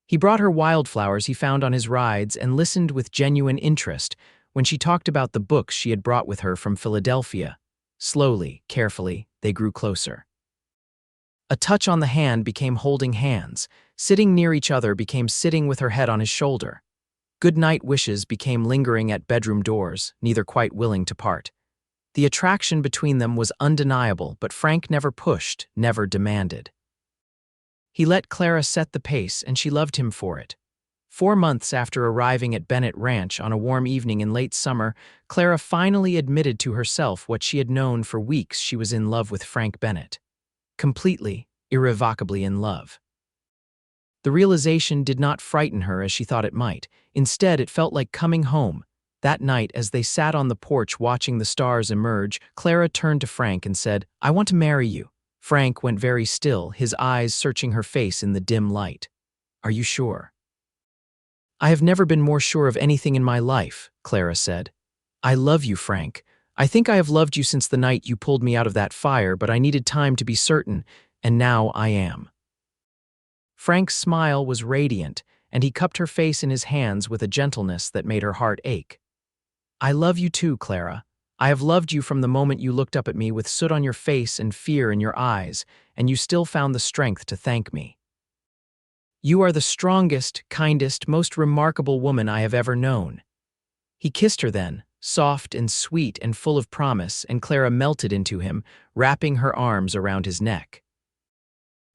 He brought her wildflowers he found on his rides and listened with genuine interest when she talked about the books she had brought with her from Philadelphia. Slowly, carefully, they grew closer. A touch on the hand became holding hands. Sitting near each other became sitting with her head on his shoulder. Good night wishes became lingering at bedroom doors, neither quite willing to part. The attraction between them was undeniable, but Frank never pushed, never demanded. He let Clara set the pace, and she loved him for it. 4 months after arriving at Bennett Ranch on a warm evening in late summer, Clara finally admitted to herself what she had known for weeks: she was in love with Frank Bennett. Completely, irrevocably in love. The realization did not frighten her as she thought it might. Instead, it felt like coming home. That night, as they sat on the porch watching the stars emerge, Clara turned to Frank and said, "I want to marry you." Frank went very still, his eyes searching her face in the dim light. "Are you sure?" "I have never been more sure of anything in my life," Clara said. "I love you, Frank. I think I have loved you since the night you pulled me out of that fire, but I needed time to be certain, and now I am." Frank's smile was radiant, and he cupped her face in his hands with a gentleness that made her heart ache. "I love you too, Clara. I have loved you from the moment you looked up at me with soot on your face and fear in your eyes, and you still found the strength to thank me. You are the strongest, kindest, most remarkable woman I have ever known." He kissed her then, soft and sweet and full of promise, and Clara melted into him, wrapping her arms around his neck.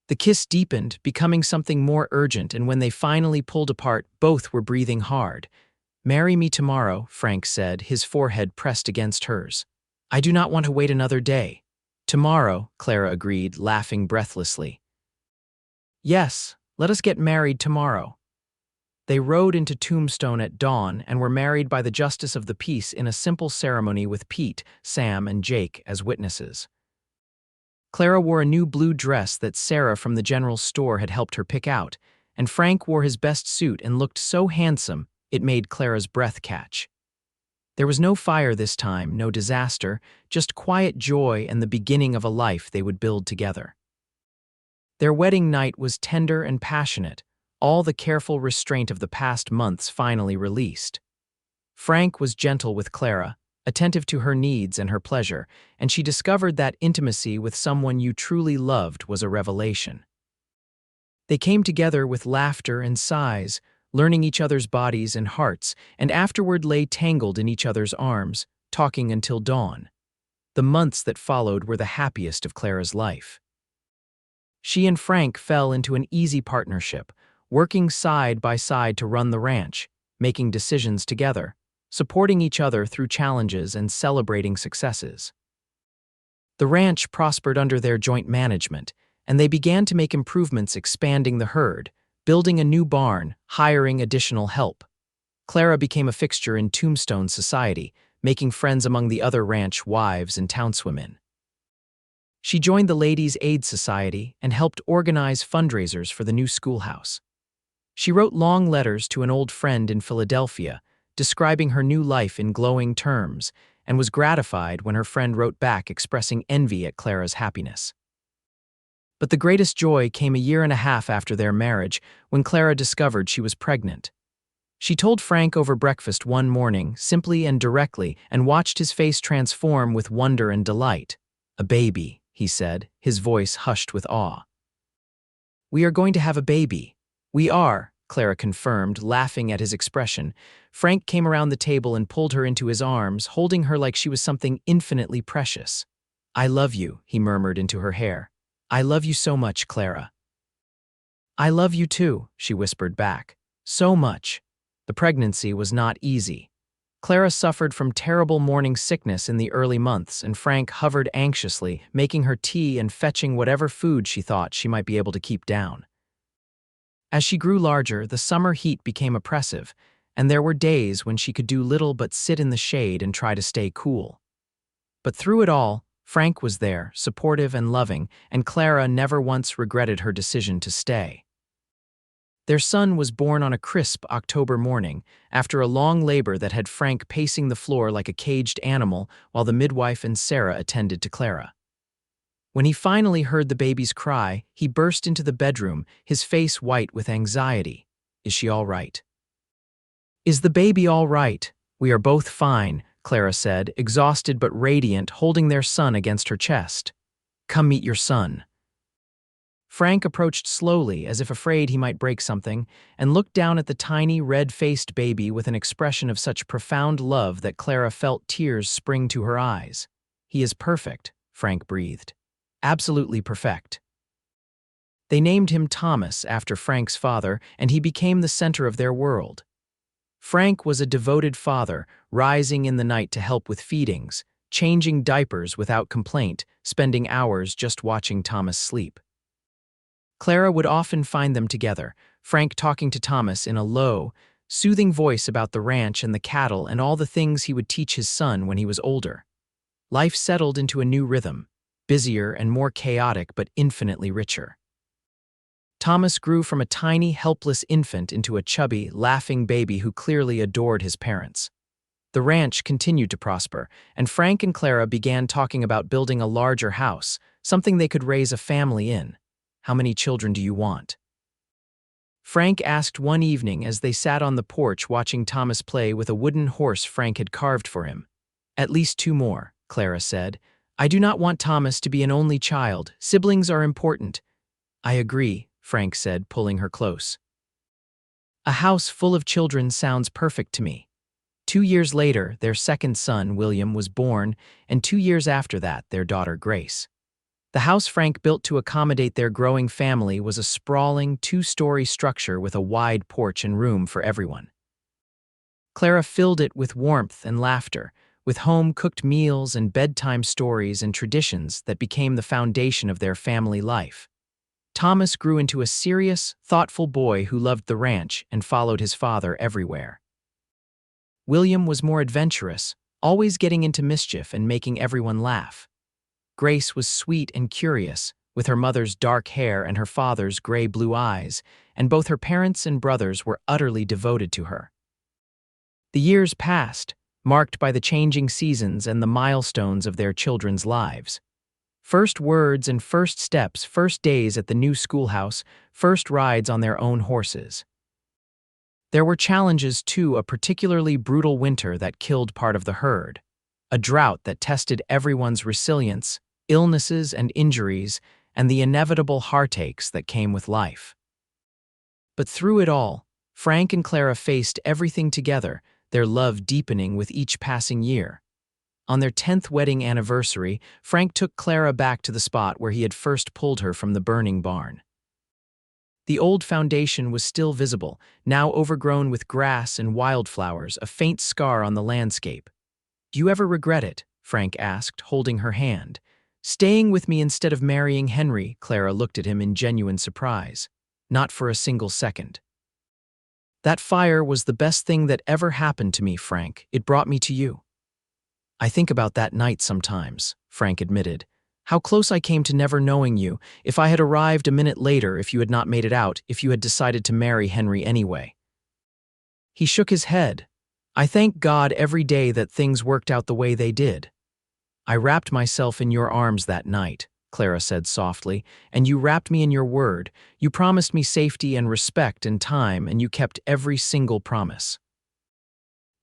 The kiss deepened, becoming something more urgent, and when they finally pulled apart, both were breathing hard. "Marry me tomorrow," Frank said, his forehead pressed against hers. "I do not want to wait another day." "Tomorrow," Clara agreed, laughing breathlessly. "Yes, let us get married tomorrow." They rode into Tombstone at dawn and were married by the Justice of the Peace in a simple ceremony with Pete, Sam, and Jake as witnesses. Clara wore a new blue dress that Sarah from the general store had helped her pick out, and Frank wore his best suit and looked so handsome it made Clara's breath catch. There was no fire this time, no disaster, just quiet joy and the beginning of a life they would build together. Their wedding night was tender and passionate, all the careful restraint of the past months finally released. Frank was gentle with Clara, attentive to her needs and her pleasure, and she discovered that intimacy with someone you truly loved was a revelation. They came together with laughter and sighs, learning each other's bodies and hearts, and afterward lay tangled in each other's arms, talking until dawn. The months that followed were the happiest of Clara's life. She and Frank fell into an easy partnership, working side by side to run the ranch, making decisions together, supporting each other through challenges and celebrating successes. The ranch prospered under their joint management, and they began to make improvements, expanding the herd, building a new barn, hiring additional help. Clara became a fixture in Tombstone society, making friends among the other ranch wives and townswomen. She joined the Ladies' Aid Society and helped organize fundraisers for the new schoolhouse. She wrote long letters to an old friend in Philadelphia, describing her new life in glowing terms, and was gratified when her friend wrote back expressing envy at Clara's happiness. But the greatest joy came a year and a half after their marriage, when Clara discovered she was pregnant. She told Frank over breakfast one morning, simply and directly, and watched his face transform with wonder and delight. "A baby," he said, his voice hushed with awe. "We are going to have a baby." "We are," Clara confirmed, laughing at his expression. Frank came around the table and pulled her into his arms, holding her like she was something infinitely precious. "I love you," he murmured into her hair. "I love you so much, Clara." "I love you too," she whispered back. "So much." The pregnancy was not easy. Clara suffered from terrible morning sickness in the early months, and Frank hovered anxiously, making her tea and fetching whatever food she thought she might be able to keep down. As she grew larger, the summer heat became oppressive, and there were days when she could do little but sit in the shade and try to stay cool. But through it all, Frank was there, supportive and loving, and Clara never once regretted her decision to stay. Their son was born on a crisp October morning, after a long labor that had Frank pacing the floor like a caged animal while the midwife and Sarah attended to Clara. When he finally heard the baby's cry, he burst into the bedroom, his face white with anxiety. "Is she all right?" "Is the baby all right?" "We are both fine," Clara said, exhausted but radiant, holding their son against her chest. "Come meet your son." Frank approached slowly, as if afraid he might break something, and looked down at the tiny, red-faced baby with an expression of such profound love that Clara felt tears spring to her eyes. "He is perfect," Frank breathed. "Absolutely perfect." They named him Thomas after Frank's father, and he became the center of their world. Frank was a devoted father, rising in the night to help with feedings, changing diapers without complaint, spending hours just watching Thomas sleep. Clara would often find them together, Frank talking to Thomas in a low, soothing voice about the ranch and the cattle and all the things he would teach his son when he was older. Life settled into a new rhythm, busier and more chaotic but infinitely richer. Thomas grew from a tiny, helpless infant into a chubby, laughing baby who clearly adored his parents. The ranch continued to prosper, and Frank and Clara began talking about building a larger house, something they could raise a family in. "How many children do you want?" Frank asked one evening as they sat on the porch watching Thomas play with a wooden horse Frank had carved for him. "At least 2 more, Clara said. "I do not want Thomas to be an only child. Siblings are important." "I agree," Frank said, pulling her close. "A house full of children sounds perfect to me." 2 years later, their second son, William, was born, and 2 years after that, their daughter, Grace. The house Frank built to accommodate their growing family was a sprawling, 2-story structure with a wide porch and room for everyone. Clara filled it with warmth and laughter, with home-cooked meals and bedtime stories and traditions that became the foundation of their family life. Thomas grew into a serious, thoughtful boy who loved the ranch and followed his father everywhere. William was more adventurous, always getting into mischief and making everyone laugh. Grace was sweet and curious, with her mother's dark hair and her father's gray-blue eyes, and both her parents and brothers were utterly devoted to her. The years passed, marked by the changing seasons and the milestones of their children's lives. First words and first steps, first days at the new schoolhouse, first rides on their own horses. There were challenges too, a particularly brutal winter that killed part of the herd, a drought that tested everyone's resilience, illnesses and injuries, and the inevitable heartaches that came with life. But through it all, Frank and Clara faced everything together, their love deepening with each passing year. On their 10th wedding anniversary, Frank took Clara back to the spot where he had first pulled her from the burning barn. The old foundation was still visible, now overgrown with grass and wildflowers, a faint scar on the landscape. "Do you ever regret it?" Frank asked, holding her hand. "Staying with me instead of marrying Henry?" Clara looked at him in genuine surprise. "Not for a single second." "That fire was the best thing that ever happened to me, Frank. It brought me to you." "I think about that night sometimes," Frank admitted. "How close I came to never knowing you, if I had arrived a minute later, if you had not made it out, if you had decided to marry Henry anyway." He shook his head. "I thank God every day that things worked out the way they did." "I wrapped myself in your arms that night," Clara said softly, "and you wrapped me in your word. You promised me safety and respect and time, and you kept every single promise.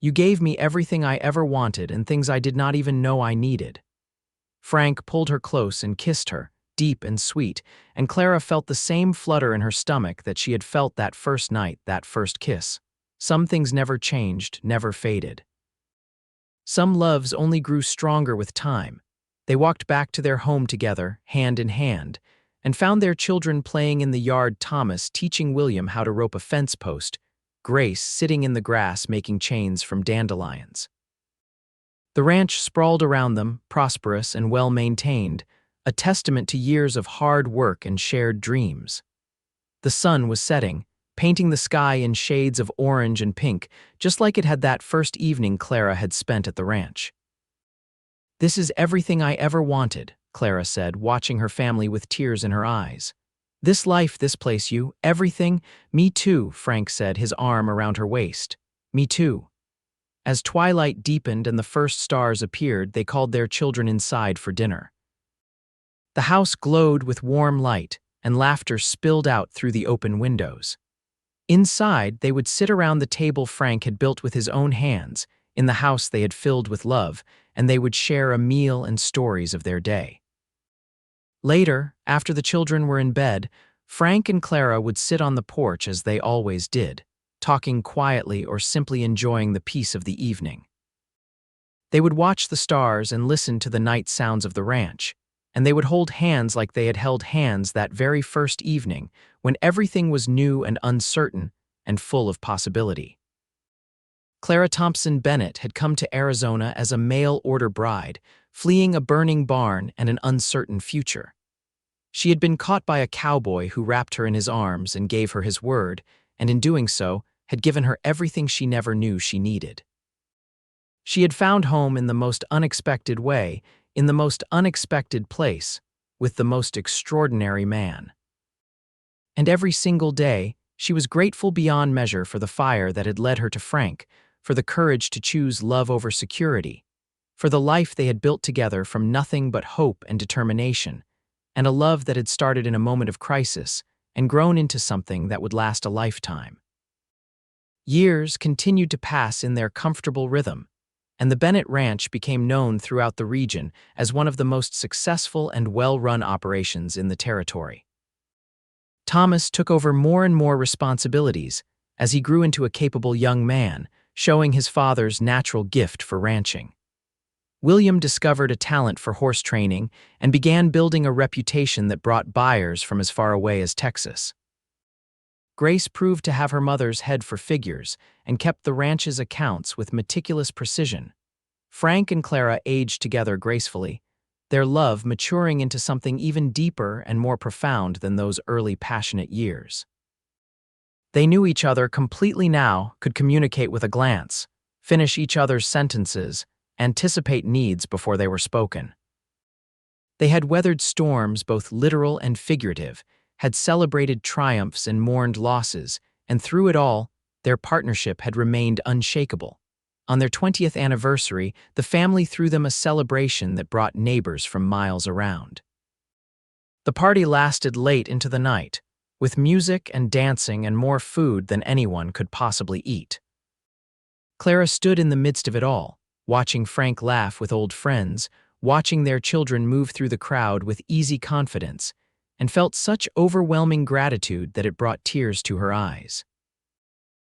You gave me everything I ever wanted and things I did not even know I needed." Frank pulled her close and kissed her, deep and sweet, and Clara felt the same flutter in her stomach that she had felt that first night, that first kiss. Some things never changed, never faded. Some loves only grew stronger with time. They walked back to their home together, hand in hand, and found their children playing in the yard, Thomas teaching William how to rope a fence post, Grace sitting in the grass making chains from dandelions. The ranch sprawled around them, prosperous and well-maintained, a testament to years of hard work and shared dreams. The sun was setting, painting the sky in shades of orange and pink, just like it had that first evening Clara had spent at the ranch. "This is everything I ever wanted," Clara said, watching her family with tears in her eyes. "This life, this place, you, everything." "Me too," Frank said, his arm around her waist. "Me too." As twilight deepened and the first stars appeared, they called their children inside for dinner. The house glowed with warm light, and laughter spilled out through the open windows. Inside, they would sit around the table Frank had built with his own hands, in the house they had filled with love, and they would share a meal and stories of their day. Later, after the children were in bed, Frank and Clara would sit on the porch as they always did, talking quietly or simply enjoying the peace of the evening. They would watch the stars and listen to the night sounds of the ranch, and they would hold hands like they had held hands that very first evening when everything was new and uncertain and full of possibility. Clara Thompson Bennett had come to Arizona as a mail-order bride, fleeing a burning barn and an uncertain future. She had been caught by a cowboy who wrapped her in his arms and gave her his word, and in doing so, had given her everything she never knew she needed. She had found home in the most unexpected way, in the most unexpected place, with the most extraordinary man. And every single day, she was grateful beyond measure for the fire that had led her to Frank, for the courage to choose love over security, for the life they had built together from nothing but hope and determination, and a love that had started in a moment of crisis and grown into something that would last a lifetime. Years continued to pass in their comfortable rhythm, and the Bennett Ranch became known throughout the region as one of the most successful and well-run operations in the territory. Thomas took over more and more responsibilities as he grew into a capable young man, showing his father's natural gift for ranching. William discovered a talent for horse training and began building a reputation that brought buyers from as far away as Texas. Grace proved to have her mother's head for figures and kept the ranch's accounts with meticulous precision. Frank and Clara aged together gracefully, their love maturing into something even deeper and more profound than those early passionate years. They knew each other completely now, could communicate with a glance, finish each other's sentences, anticipate needs before they were spoken. They had weathered storms, both literal and figurative, had celebrated triumphs and mourned losses, and through it all, their partnership had remained unshakable. On their 20th anniversary, the family threw them a celebration that brought neighbors from miles around. The party lasted late into the night, with music and dancing and more food than anyone could possibly eat. Clara stood in the midst of it all, watching Frank laugh with old friends, watching their children move through the crowd with easy confidence, and felt such overwhelming gratitude that it brought tears to her eyes.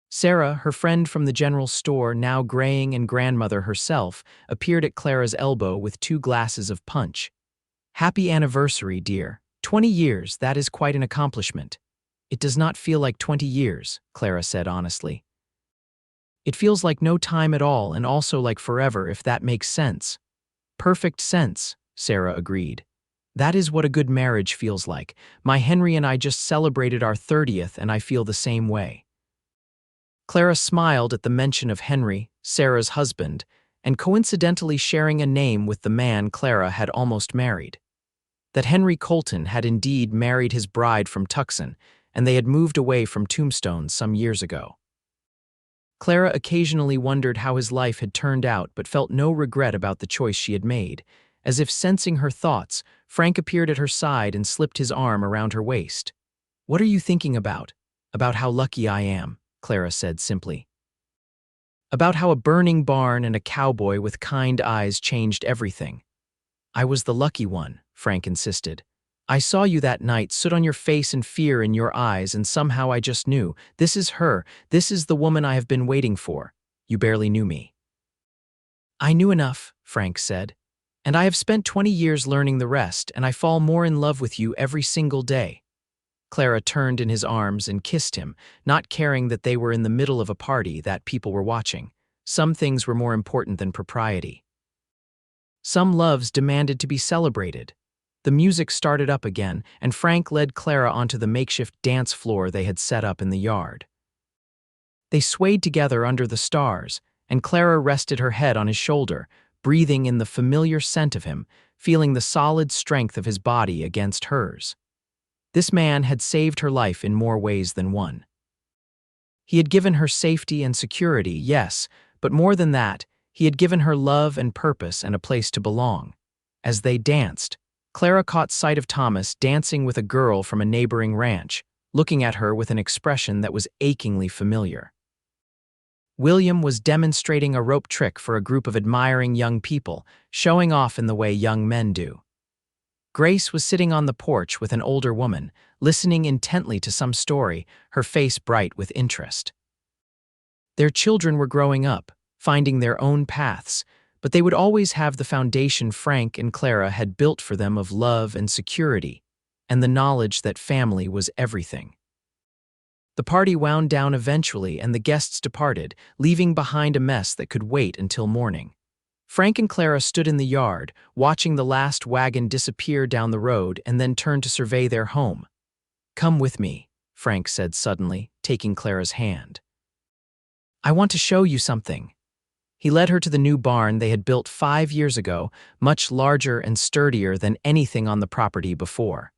Sarah, her friend from the general store, now graying and grandmother herself, appeared at Clara's elbow with 2 glasses of punch. "Happy anniversary, dear. 20 years, that is quite an accomplishment." "It does not feel like 20 years, Clara said honestly. "It feels like no time at all and also like forever, if that makes sense." "Perfect sense," Sarah agreed. "That is what a good marriage feels like. My Henry and I just celebrated our 30th and I feel the same way." Clara smiled at the mention of Henry, Sarah's husband, and coincidentally sharing a name with the man Clara had almost married. That Henry Colton had indeed married his bride from Tucson, and they had moved away from Tombstone some years ago. Clara occasionally wondered how his life had turned out but felt no regret about the choice she had made. As if sensing her thoughts, Frank appeared at her side and slipped his arm around her waist. "What are you thinking about?" "About how lucky I am," Clara said simply. "About how a burning barn and a cowboy with kind eyes changed everything." "I was the lucky one," Frank insisted. "I saw you that night, stood on your face and fear in your eyes, and somehow I just knew, this is her, this is the woman I have been waiting for. You barely knew me." "I knew enough," Frank said. "And I have spent 20 years learning the rest, and I fall more in love with you every single day." Clara turned in his arms and kissed him, not caring that they were in the middle of a party that people were watching. Some things were more important than propriety. Some loves demanded to be celebrated. The music started up again, and Frank led Clara onto the makeshift dance floor they had set up in the yard. They swayed together under the stars, and Clara rested her head on his shoulder, breathing in the familiar scent of him, feeling the solid strength of his body against hers. This man had saved her life in more ways than one. He had given her safety and security, yes, but more than that, he had given her love and purpose and a place to belong. As they danced, Clara caught sight of Thomas dancing with a girl from a neighboring ranch, looking at her with an expression that was achingly familiar. William was demonstrating a rope trick for a group of admiring young people, showing off in the way young men do. Grace was sitting on the porch with an older woman, listening intently to some story, her face bright with interest. Their children were growing up, finding their own paths, but they would always have the foundation Frank and Clara had built for them of love and security, and the knowledge that family was everything. The party wound down eventually, and the guests departed, leaving behind a mess that could wait until morning. Frank and Clara stood in the yard, watching the last wagon disappear down the road and then turned to survey their home. "Come with me," Frank said suddenly, taking Clara's hand. "I want to show you something." He led her to the new barn they had built 5 years ago, much larger and sturdier than anything on the property before.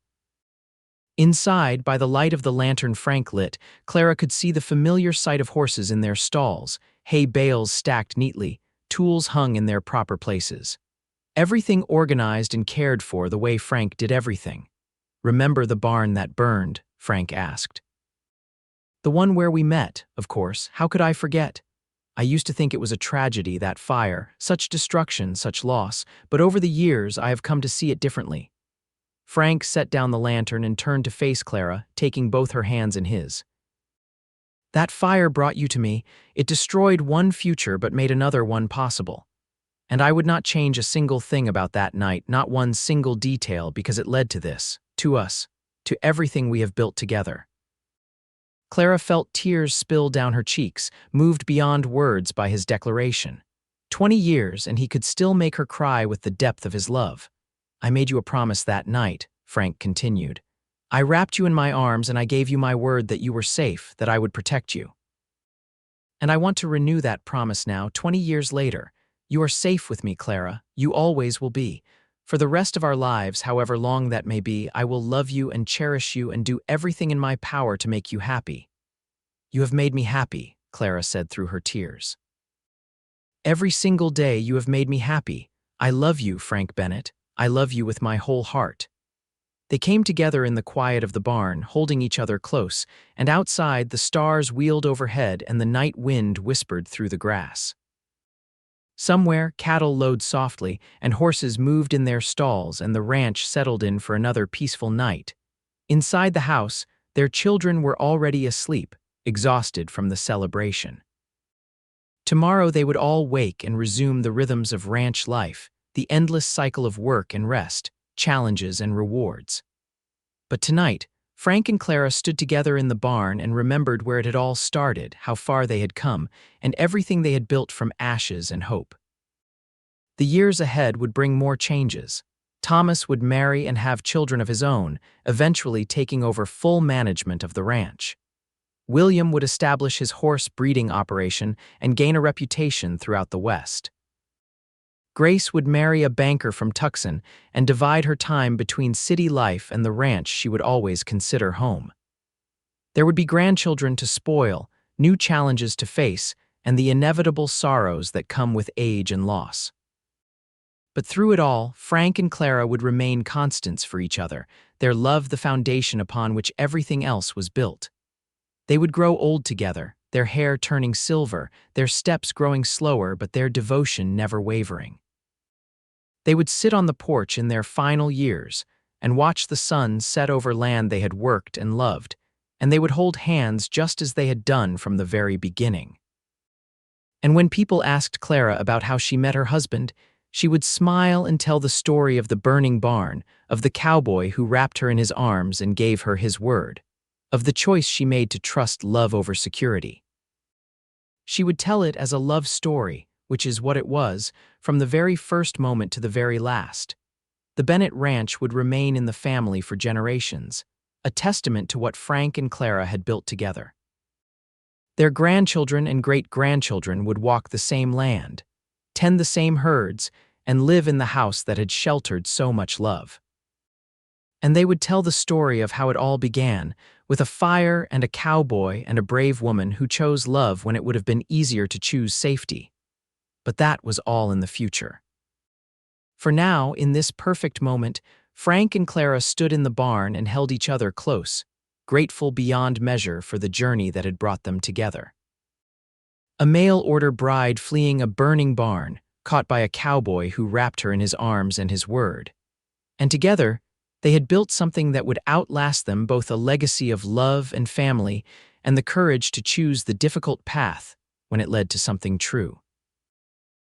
Inside, by the light of the lantern Frank lit, Clara could see the familiar sight of horses in their stalls, hay bales stacked neatly, tools hung in their proper places. Everything organized and cared for the way Frank did everything. "Remember the barn that burned?" Frank asked. "The one where we met, of course. How could I forget? I used to think it was a tragedy, that fire, such destruction, such loss, but over the years I have come to see it differently." Frank set down the lantern and turned to face Clara, taking both her hands in his. "That fire brought you to me. It destroyed one future but made another one possible. And I would not change a single thing about that night, not one single detail, because it led to this, to us, to everything we have built together." Clara felt tears spill down her cheeks, moved beyond words by his declaration. 20 years, and he could still make her cry with the depth of his love. "I made you a promise that night," Frank continued. "I wrapped you in my arms and I gave you my word that you were safe, that I would protect you. And I want to renew that promise now, 20 years later. You are safe with me, Clara. You always will be. For the rest of our lives, however long that may be, I will love you and cherish you and do everything in my power to make you happy." "You have made me happy," Clara said through her tears. "Every single day you have made me happy. I love you, Frank Bennett. I love you with my whole heart." They came together in the quiet of the barn, holding each other close, and outside the stars wheeled overhead and the night wind whispered through the grass. Somewhere, cattle lowed softly, and horses moved in their stalls, and the ranch settled in for another peaceful night. Inside the house, their children were already asleep, exhausted from the celebration. Tomorrow they would all wake and resume the rhythms of ranch life, the endless cycle of work and rest, challenges and rewards. But tonight, Frank and Clara stood together in the barn and remembered where it had all started, how far they had come, and everything they had built from ashes and hope. The years ahead would bring more changes. Thomas would marry and have children of his own, eventually taking over full management of the ranch. William would establish his horse breeding operation and gain a reputation throughout the West. Grace would marry a banker from Tucson and divide her time between city life and the ranch she would always consider home. There would be grandchildren to spoil, new challenges to face, and the inevitable sorrows that come with age and loss. But through it all, Frank and Clara would remain constants for each other, their love the foundation upon which everything else was built. They would grow old together, their hair turning silver, their steps growing slower but their devotion never wavering. They would sit on the porch in their final years and watch the sun set over land they had worked and loved, and they would hold hands just as they had done from the very beginning. And when people asked Clara about how she met her husband, she would smile and tell the story of the burning barn, of the cowboy who wrapped her in his arms and gave her his word, of the choice she made to trust love over security. She would tell it as a love story, which is what it was, from the very first moment to the very last. The Bennett Ranch would remain in the family for generations, a testament to what Frank and Clara had built together. Their grandchildren and great-grandchildren would walk the same land, tend the same herds, and live in the house that had sheltered so much love. And they would tell the story of how it all began, with a fire and a cowboy and a brave woman who chose love when it would have been easier to choose safety. But that was all in the future. For now, in this perfect moment, Frank and Clara stood in the barn and held each other close, grateful beyond measure for the journey that had brought them together. A mail-order bride fleeing a burning barn, caught by a cowboy who wrapped her in his arms and his word. And together, they had built something that would outlast them, both a legacy of love and family and the courage to choose the difficult path when it led to something true.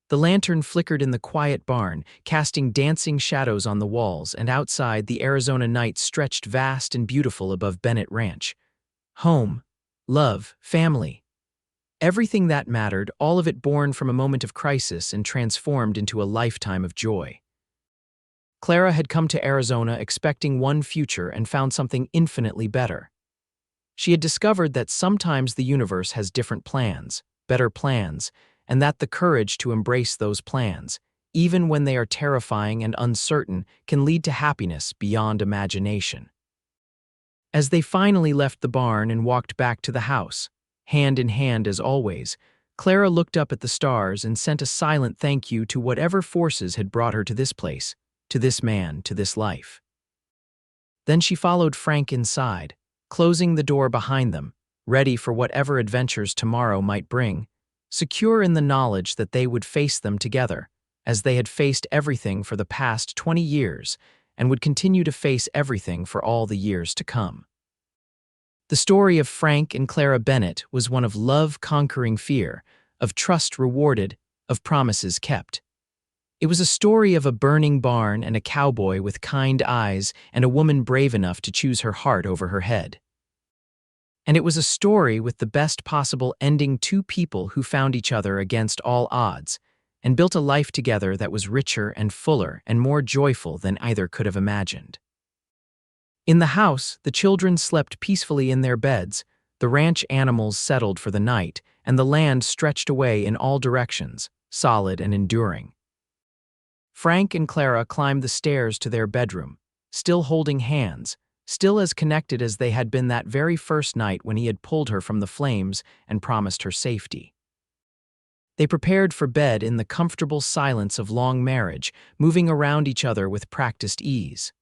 The lantern flickered in the quiet barn, casting dancing shadows on the walls, and outside the Arizona night stretched vast and beautiful above Bennett Ranch. Home, love, family. Everything that mattered, all of it born from a moment of crisis and transformed into a lifetime of joy. Clara had come to Arizona expecting one future and found something infinitely better. She had discovered that sometimes the universe has different plans, better plans, and that the courage to embrace those plans, even when they are terrifying and uncertain, can lead to happiness beyond imagination. As they finally left the barn and walked back to the house, hand in hand as always, Clara looked up at the stars and sent a silent thank you to whatever forces had brought her to this place, to this man, to this life. Then she followed Frank inside, closing the door behind them, ready for whatever adventures tomorrow might bring, secure in the knowledge that they would face them together, as they had faced everything for the past 20 years and would continue to face everything for all the years to come. The story of Frank and Clara Bennett was one of love conquering fear, of trust rewarded, of promises kept. It was a story of a burning barn and a cowboy with kind eyes and a woman brave enough to choose her heart over her head. And it was a story with the best possible ending: two people who found each other against all odds and built a life together that was richer and fuller and more joyful than either could have imagined. In the house, the children slept peacefully in their beds, the ranch animals settled for the night, and the land stretched away in all directions, solid and enduring. Frank and Clara climbed the stairs to their bedroom, still holding hands, still as connected as they had been that very first night when he had pulled her from the flames and promised her safety. They prepared for bed in the comfortable silence of long marriage, moving around each other with practiced ease.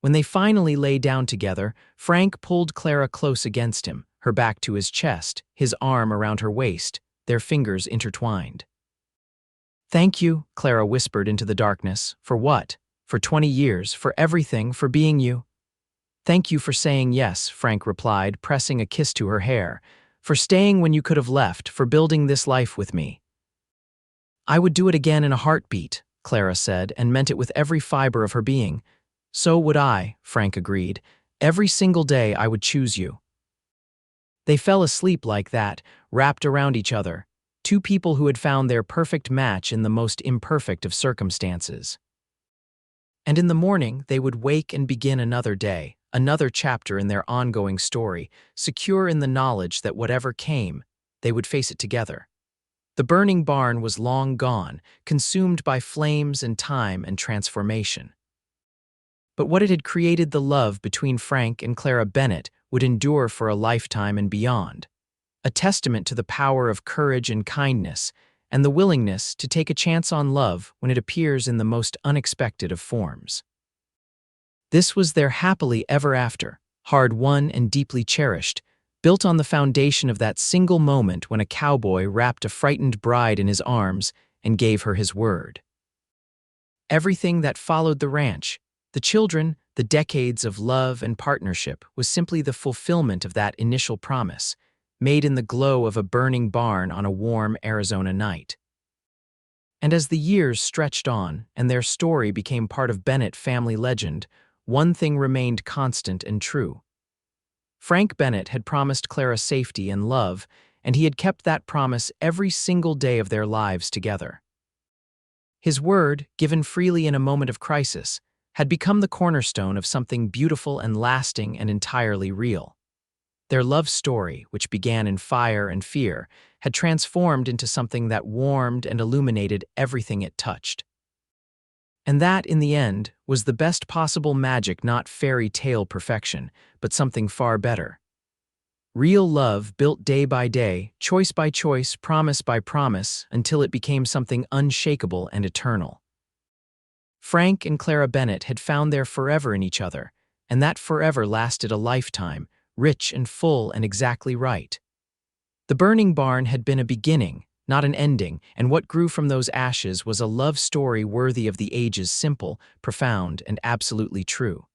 When they finally lay down together, Frank pulled Clara close against him, her back to his chest, his arm around her waist, their fingers intertwined. "Thank you," Clara whispered into the darkness. "For what? For 20 years, for everything, for being you." "Thank you for saying yes," Frank replied, pressing a kiss to her hair. "For staying when you could have left, for building this life with me." "I would do it again in a heartbeat," Clara said, and meant it with every fiber of her being. "So would I," Frank agreed. "Every single day I would choose you." They fell asleep like that, wrapped around each other, two people who had found their perfect match in the most imperfect of circumstances. And in the morning, they would wake and begin another day, another chapter in their ongoing story, secure in the knowledge that whatever came, they would face it together. The burning barn was long gone, consumed by flames and time and transformation. But what it had created, the love between Frank and Clara Bennett, would endure for a lifetime and beyond, a testament to the power of courage and kindness, and the willingness to take a chance on love when it appears in the most unexpected of forms. This was their happily ever after, hard-won and deeply cherished, built on the foundation of that single moment when a cowboy wrapped a frightened bride in his arms and gave her his word. Everything that followed the ranch, the children, the decades of love and partnership, was simply the fulfillment of that initial promise, made in the glow of a burning barn on a warm Arizona night. And as the years stretched on and their story became part of Bennett family legend, one thing remained constant and true. Frank Bennett had promised Clara safety and love, and he had kept that promise every single day of their lives together. His word, given freely in a moment of crisis, had become the cornerstone of something beautiful and lasting and entirely real. Their love story, which began in fire and fear, had transformed into something that warmed and illuminated everything it touched. And that, in the end, was the best possible magic, not fairy tale perfection, but something far better. Real love built day by day, choice by choice, promise by promise, until it became something unshakable and eternal. Frank and Clara Bennett had found their forever in each other, and that forever lasted a lifetime, rich and full and exactly right. The burning barn had been a beginning, not an ending, and what grew from those ashes was a love story worthy of the ages, simple, profound, and absolutely true.